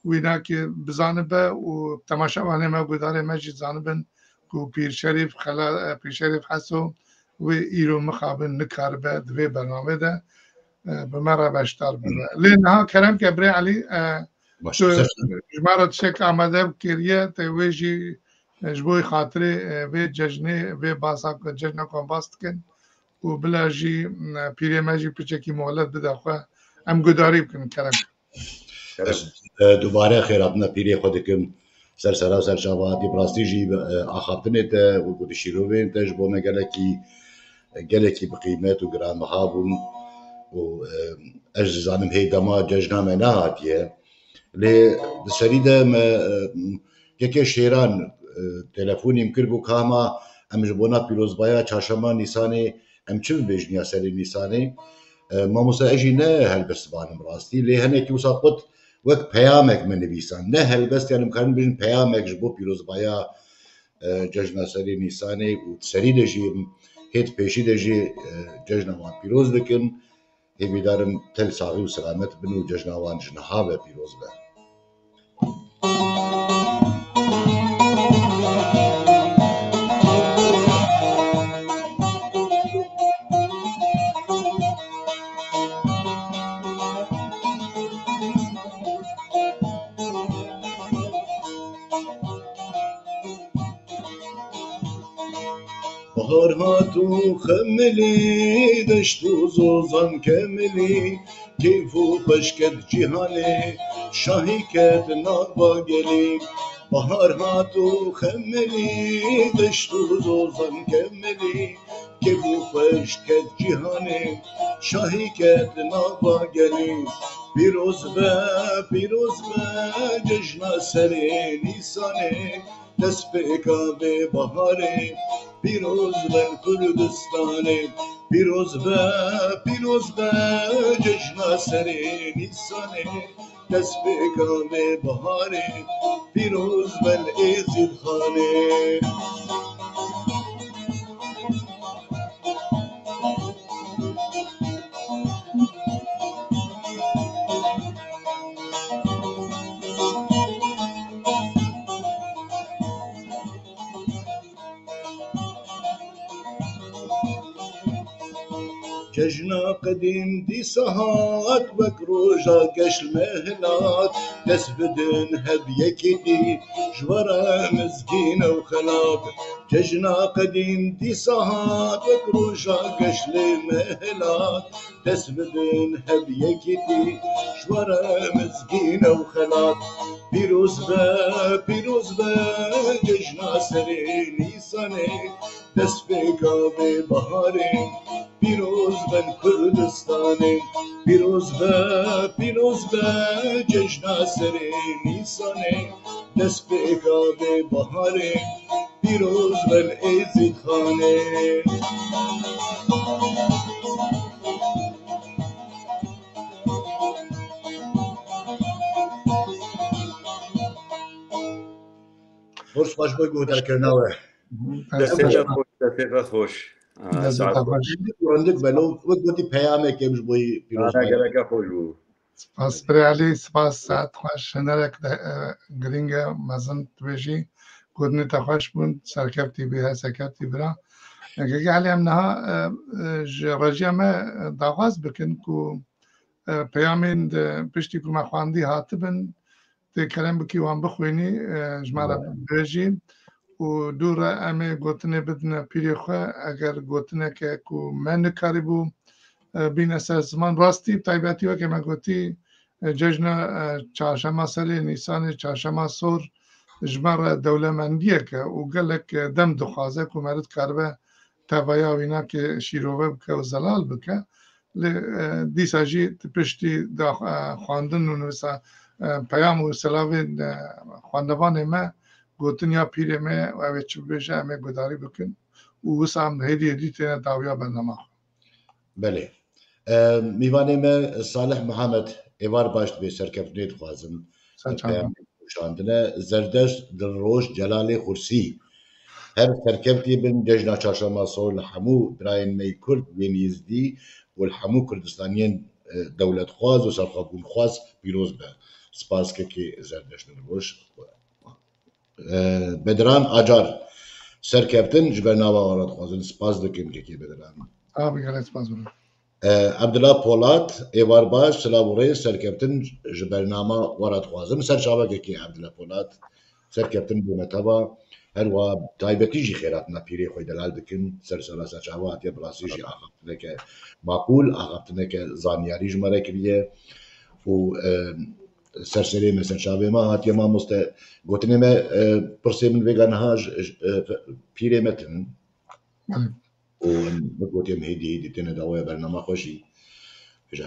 A: ويناك بزانبه وتماشاوانه ما قداره مجد زانبن كو بير شريف بير شريف حسو وإيرو مخابن نكاربه دوي برنامه ده بمرة بشتار ببه لأنها كرم كبري علي جمارة شك عمده بكريه تيويجي جبوي خاطري في ججني في باساك ججنا كون باستكن وبلا جي بيري ماجي بيشكي مولد بدا خواه ام قداري بكن كرم
D: دوباره خیراتنا پیری خودکم سر شابه دی براستی جی آخرتنه تا و گوی شیروین تاج با مگلکی بقیمت و گران محابون و اجزانم هی دما ججنامه نهاتیه لی سریده یکی شیران تلفونیم کرد بو کاما ام جبونا پیروز بایا چهارشنبه نیسانی ام چه بیجنیا سری نیسانی ما مساعدی نه هل بس بانم راستی لی هنه کی وساقط وقت پیامک من نویسان نه هل بس یعنی مکان بیشن پیامک جبو پیروز بایا جشن سری نیسانی و سری دجی هیت پیشی دجی جشن وان پیروز دکن هی بیدارم تل ساقی و سلامت بنو جشن وان جنها به پیروز به بهار هاتو خملی دشت و زوزان کملی کیف و خشکت جهانی شاهی کت نابا گلی بهار هاتو خملی دشت و زوزان کملی کیف و خشکت جهانی شاهی کت نابا گلی پیروز به جشن سری نیسانی دست پیکا به بهاره پیروز به کردستانه پیروز به جشن سری نیسانه دست پیکا به بهاره پیروز به ایزید خانه ججنا قديم دي سهات بكروجا قش المهلات دس بدن هبيكي دي جورا مسكينة وخلاق ججنا قديم دي سهات بكروجا قش المهلات دس بدن هبيكي دي جورا مسكينة وخلاق پیروز به ججنا سری نیسانه دست پیکا به بهاره پیروز به کردستانه پیروز به جشن سری نیسانه دست پیکا به بهاره پیروز به ایزید خانه خوش باش بای گوهدر کرناوه
E: دقیقه خوش
D: رندک بلو وقت گوتی پیامه که بش بای پیروز
E: دقیقه خوش بود
A: سپاس برعلی سپاس ساعت خوش شنرک گرینگ مزن تویجی گودنی تا خوش بون سرکبتی بی سرکبتی برا که علی هم نها راجی همه داغاز بکن که پیامین پشتی که مخواندی هاتبن ده کلم بکی وان بخوینی جمعه بیجی و دور امه گوتنه بدن پیری خواه اگر گوتنه که من نکاری بو بین سر زمان راستی طیبتی و که من گوتی جشن چهارشنبه سالی نیسان چهارشنبه سور جمعه دولمندیه که و گلک دم دخوازه که مرد کربه تبایا و اینا که شیروه بکه و زلال بکه دیسا جی پشتی خواندن و نویسا پیام و سلاوی خواندوان ما گوتن یا پیره ما و اوه چه بشه همه گداری بکن و وسا هم هیدی تینه داویا برنامه
D: بله میوانه ما صالح محمد ایوار باشت به سرکفتنیت خوازم پیام شاندنه زردش در روش جلال خورسی هر سرکفتی بن ججنا چارشنبه سور لحمو براين مي كرد بين يزدي والحمو كردستانيين دولة خواز وسرخابون خواز بيروز به سپاس که زردش نروش بدران آجار سرکفتن جبرناوا وارد خوازن سپاس دکیم که بدران
A: بگرد سپاس برون
D: عبدالله پولات ایوار باش سلابوری سرکفتن جبرناما وارد خوازن سر شابه که عبدالله پولات سرکفتن بومتابا هروا تایبەتی ژی خێراتنا پیرێ خۆی دەلال دکن سەرسەلاسە چاوە هاتیە بڕاستیژی ئاخافتنەکە معقول ئاخافتنەکە زانیاری ژمارە کردیە و سەرسەرێ مەسەر چاوێمە هاتیە مامۆستە گوتنێمە پرسێ من وێگانەها پیرێمەتن و گوتێم هیدی تێنە داوایە بەرنامە خۆشی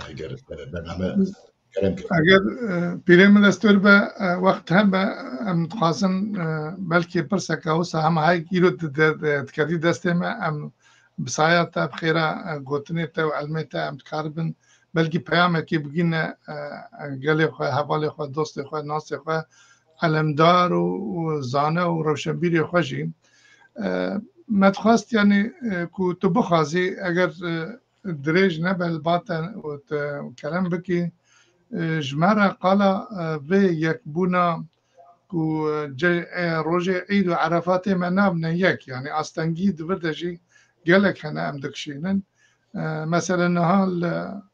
D: هەگەر بەرنامە
A: اگر پیریم دستور به وقت هم به ام خواستن بلکه پرسکه اوسا هم های گیرو تکردی دسته ما ام بسایت تا بخیره گوتنی تا و علمه تا ام تکاربن بلکه پیامه که بگین گلی خواه حوالی خواه دوست خواه ناس خواه علمدار و زانه و روشنبیری خوشی متخواست یعنی که تو بخوازی اگر دریج نبل باتن و کلم بکی جمرة قال في يكبونا كو روجي عيد وعرفات ما نابنا يك يعني أستنجي دبردجي قالك هنا أم دكشينن مثلا نهال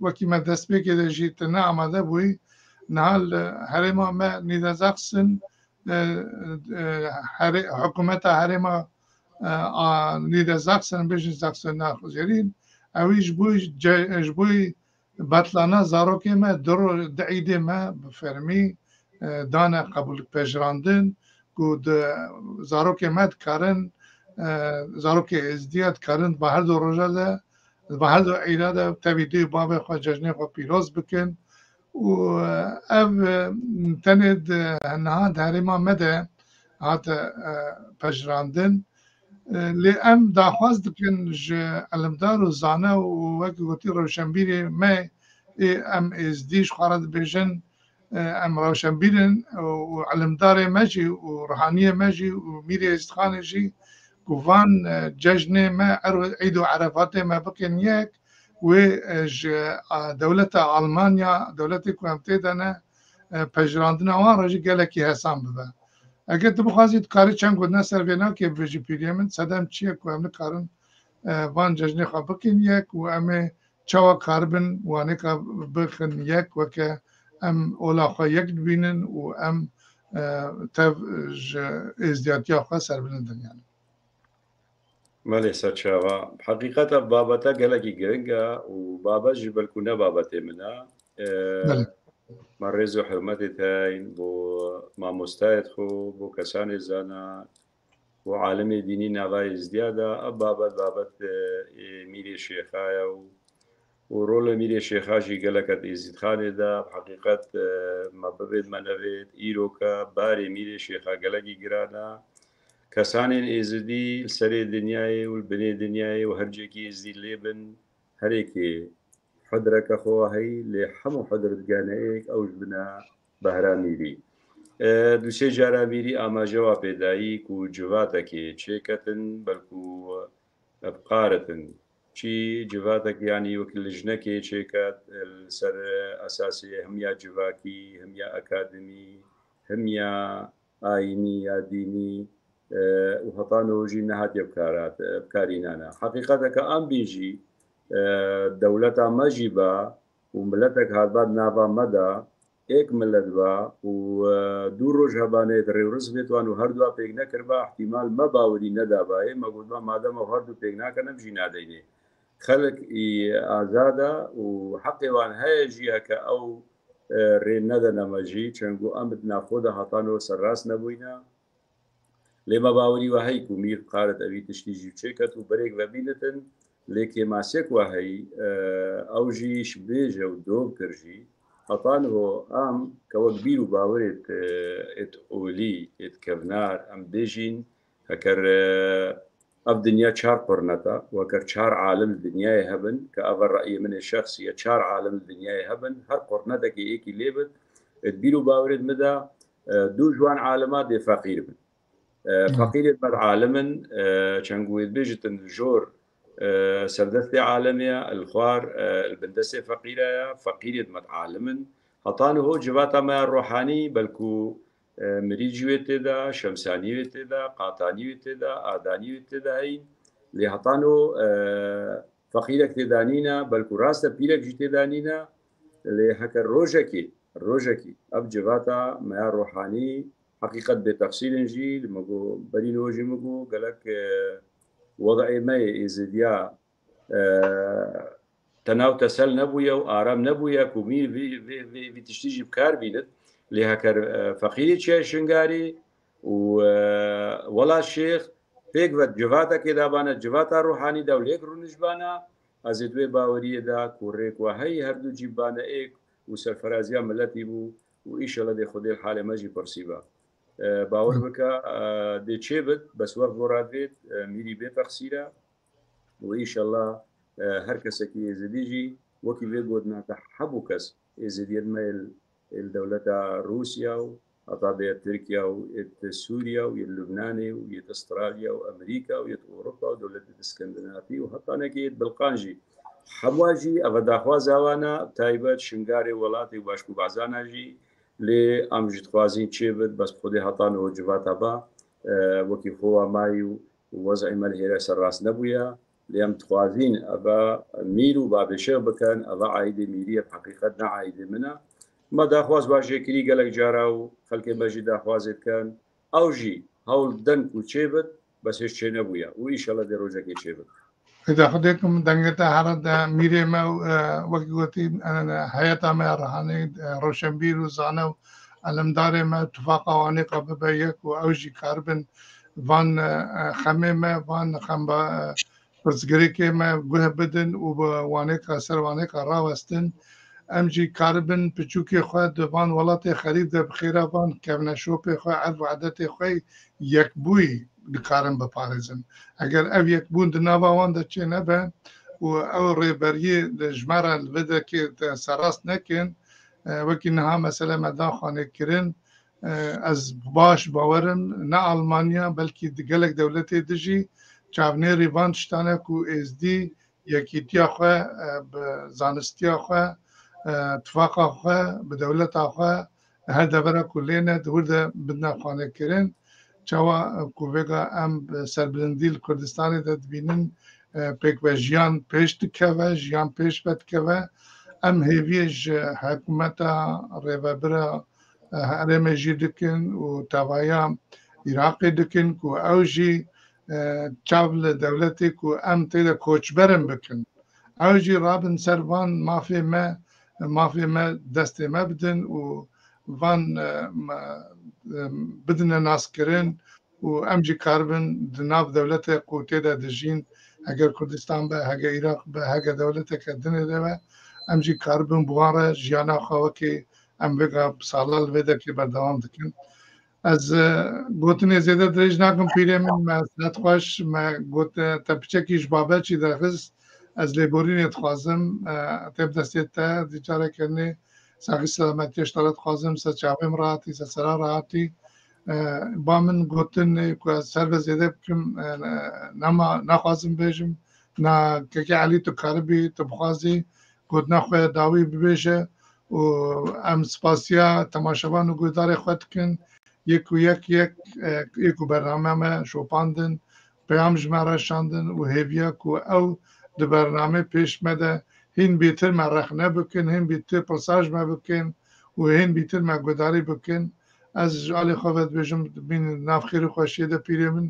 A: وكي ما دسبك إذا جيت نعم هذا بوي نهال هرما ما نيدا زاقسن حكومتها هرما نيدا زاقسن بيش زاقسن ناخذ جرين أويش بوي بطلنا زاروكي ما درو دعيدي ما بفرمي دانا قبول پژراندن گود زاروکه مد کارن زاروکه ازدیاد کارن به هر دو روزه ده به هر دو عیده ده تبیدی باب خود جشنی خود پیروز بکن و او تند نها دهریما مده هات پژراندن لی ام داخواست دکن علمدار و زانه و وکی گوتی روشنبیری ما ام ازدیش خارد بیجن ام روشنبیرن و علمدار ماجی و روحانیه ماجی و میری استخانجی گوان جشن ما عيد عرفات ما بكن يك و دولة ألمانيا دولة كوامتيدنا پجراندنا وان رجي گلکی حسام ببا اگر تو بخوازید کاری چند گودنا سروینا که بجی پیریمن صدام چیه کوامن کارن وان جشن خواه بکن یک و امه چوا کاربن وانه که بخن یک و که ام اولا خواه یک بینن و ام تف ازدیاتیا خواه سر بلندن يعني
E: مالي ساتشاوا حقيقة بابتا قالكي جرنجا وبابا جبل كنا بابتي منا ما رزو حرمتي تاين بو ما مستعد خو بو كسان زانا بو عالمي ديني نغاي ازديادا بابت ميري شيخايا ورول ميري شيخاشي قالكت ازيد خاني دا بحقيقة ما ببيد ما نبيد ايروكا باري ميري شيخا قالكي جرانا كسانين ازدي السري دنياي والبني دنياي وهرجيكي ازدي الليبن هريكي حضرك أخوهي لحمو حضرت جانيك أو جبنا بهراميري دوسي جاراميري أما جواب دايك وجواتك تشيكتن بلكو أبقارتن شي جواتك يعني وكل جنكي تشيكت السر أساسي هم يا جواكي هم يا أكاديمي هم يا آيني يا ديني وهطانو جي نهات بكارينانا حقيقتك أم بيجي دولتا مجيبا وملتك هادباد نابا مدى ایک ملت با و دو روز هبانه در روز بیتوان و هر دو پیگ نکر با احتمال ما باوری ندا با ما گفت ما مادام هر دو پیگ نکنم جی نادینه خلق آزاده و حق وان های جیه که او رین ندا نماجی چنگو امد نافوده هاتانو سراس نبوینا لما باوری و هی کمیر قارت اوی تشتیجی چکت و بریک و بینتن لیکن ماسک و هی او جیش بیجه و دوب کرجی هطانه ام كوكبير باورت ات اولي ات كفنار ام ديجين هكر اف دنيا شار قرنتا وكر شار عالم الدنيا هبن كأفر رأي من الشخصية شار عالم الدنيا هبن هر قرنتا كي ايكي ليبت اتبيرو باورت مدى دو جوان عالمات دي فقير من فقير مد عالما شنقويد بيجتن الجور سردستي عالمية الخوار البندسة فقيرة فقيرة متعالما هطانه هو جواتا ما الروحاني بلكو مريجي تدا شمساني تدا قاطاني تدا آداني تدا هين اللي هطانه فقيرة تدانينا بلكو راستا بيرك جي تدانينا اللي هكا الروجكي أب جواتا ما الروحاني حقيقة بتفصيل جي لمقو برينو جي مقو قالك وضعي ما إزديا تناو تسل نبويا وآرام نبويا كومير في تشتيجي بكار بينت لهكر فقير شيء شنغاري ولا الشيخ فيك جواتا كده بانا جواتا روحاني دا وليك رونجبانا أزدوي باوريه دا كوريك وهي هردو جيبانا ايك وسرفرازيا ملتي بو وإيش الله دي خدي الحالة ماجي برسيبا باور بك دي تشيبت بس وقت ورادت ميري بيت أخسيرا وإن شاء الله هر كسكي يزديجي وكي بيقودنا تحبوكس يزديد ما الدولة روسيا وأطابع تركيا وسوريا ولبنان وأستراليا وأمريكا وأوروبا ودولة الاسكندنافية وحتى نكيد بالقانجي حواجي أفداخوا زوانا تايبت شنغاري ولاتي وباشكو بعزاناجي لێ ئەم ژتخوازین چێ بێت بەس خودی هەتانەوە جواتە بە وەکی خۆوە مای و وەزعی مەلهێرە سەرڕاست نەبووە لێم تخوازین ئەبە میر و بابێشە بکەن ئەوە عیدی میریە حقیقت نەعیدی منە مە داخواز باشێکری گەلک جارا و خەڵکێ بەژی داخوازێت بکەن ئەوژی هەوڵ دەنگ و چێ بێت بەس هێچ چێ نەبووە و ئیشەڵە دێ ڕۆژێکی چێ بێت
A: إذا خديكم دنگتا هرد ميري ما وقتي أنا حياتا ما رهاني روشنبير وزانو المداري ما اتفاقا واني قببيك وأوجي كاربن وان خمي ما وان خمبا برزگريكي ما قوه بدن واني كاسر واني كراوستن امجي كاربن بچوكي خواه دوان ولاتي خريد بخيرا وان كابنا شوبي خواه عرف عدتي خواه يكبوي دکارن بپارێزن ئەگەر ئەو یەکبوون ناوەوان دەچێ نەبە و ئەو ڕێبەریە ژمارە بدەکێت سەڕاست نەکەن وەکی نەها مەسەلە مەداخوانێکردن ئەس باش باوەرم نە ئەڵمانیا بەلکی گەلێک دەولەتێ دژی چاونێری وان شتانێک و ئێزدی یەکیتیا خوێ زانستیا خوێ تفاقا خوێ بە دەولەتا خوێ هەر دەبەرە و لێنە دووردە بنەخوانێکردن چاوا کوێگا ئەم سەربلندی لە کوردستانی دەبینن پێکوە ژیان پێش دکەوە ژیان پێش بەدکەوە ئەم هێویێژ حکوومەتە ڕێبەبرە هەرێمێژی دکن و تاوایە عێراقی دکن و ئەوژی چاو لە دەولەتێک و ئەم تێدە کۆچبەرم بکن ئەوژی ڕابن سەروان مافێمە دەستێمە بدن و وان بدنە ناسکردن و ئەمجی کاربن ناو دەولەتە قوتێدا دژین ئەگەر کوردستان بە هەگە عێراق بە هەگە دەولەتێکە دنێدەوە ئەمجی کاربن بوارە ژیانە خەوەکی ئەم بێگا ساڵە لێدەکی بەردەوام دکن ئەس گوتنێ زێدە درێژ ناکەم پیرێ من مەسلەت خۆش گوت تەپچێکیش بابەتی دەخست ئەس لێبۆرینێت خوازم تێب دەستێتە دیجارێکردنێ ساقی سلامەتیش دەڵێت خوازم سە چاوێم ڕاتی سە سەرا ڕاتی با من گوتن سەر بە زێدە بکەم ناخوازم بێژم کەکی عەلی تو کاربی تو بخوازی گوت نەخوێ داوی ببێژە و ئەم سپاسیا تەماشەوان و گوێدارێ خوێ دکن یەک و بەرنامەمە شۆپاندن پەیام ژمارە شاندن و هێویە و ئەو di bername pêş me de hîn bîtir me rexne bikin hîn bîtir pirsaj me bikin û hîn bîtir me guhdarî bikin ez ji alî xwe vedibêjim bîn navxêrî xweşiyê de pîrê min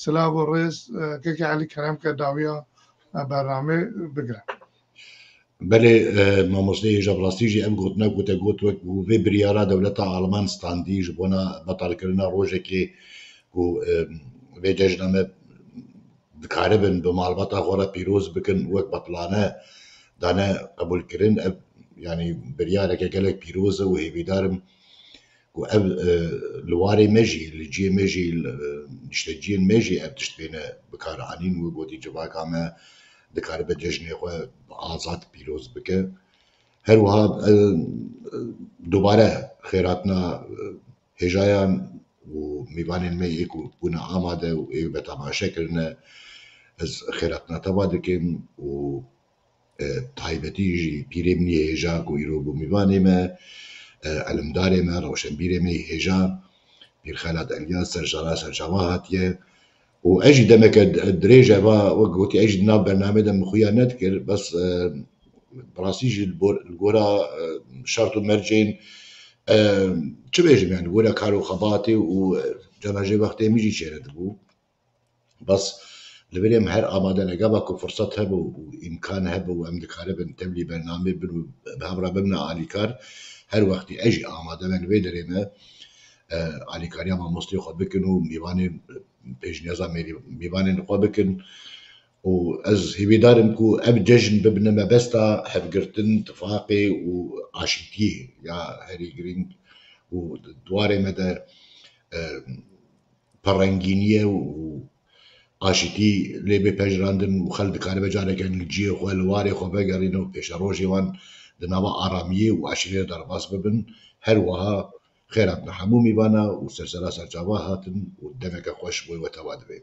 A: silav û rêz kekê Elî Keremke dawiya bername bigire
D: بله مامۆستای هێژە ڕاستی jî ev gotina ku te got wek û vê biryara dewleta Alman standî ji bona betalkirina rojekê ku vê cejna me dikaribin bi malbata xwe re pîroz bikin wek beplane dane qebûlkirin ev yanî biryareke gelek pîroz e û hêvîdarim ku ev li warê me jî li ciyê me jî nişteciyên me jî ev tişt bêne bikaranîn û gotî civaka me dikaribe cejnê xwe azad pîroz bike her wiha dubare xêratina hêjayan û mêvanên me yê ku bûne amade û ê betemaşe kirine ez xêratina te va dikim û taybetî jî pîrê min yê hêja ku îro bû mêvanê me elimdarê me rewşenbîrê me hêja Pîrxelat Eliyas serjara serçava hatiye û ez jî demeke dirêj eva wek gotî ez jî nav bernamê de min xuya nedikir bes bi rastî jî li gora şart û mercên çi bêjim yani li gora kar û xebatê û cana jê wextê min jî çêre dibû bes li birê me her amade negaba ku fursat hebe û îmkan hebe û em dikaribin tevlî bernamê bin û bi hevra bimne alîkar her wextî ez jî amade me li vê derê me alîkariya mamosteyê xwe bikin û mêvanên pêşniyeza mêvanên xwe bikin û ez hêvîdarim ku ev cejn bibine mebesta hevgirtin tifaqê û aşîtiyê ya herî girîng û dwarê me de perrengîniye û aşîtî lê bê pejirandin û xel dikaribe careke li ciyê xwe li warê xwe vegerîne û pêşa rojê wan di nava aramiyê û aşîriyê derbas bibin her wiha xêratina hemû mêvana û sersera serçava hatin û demeke xweş boî we teva dibe.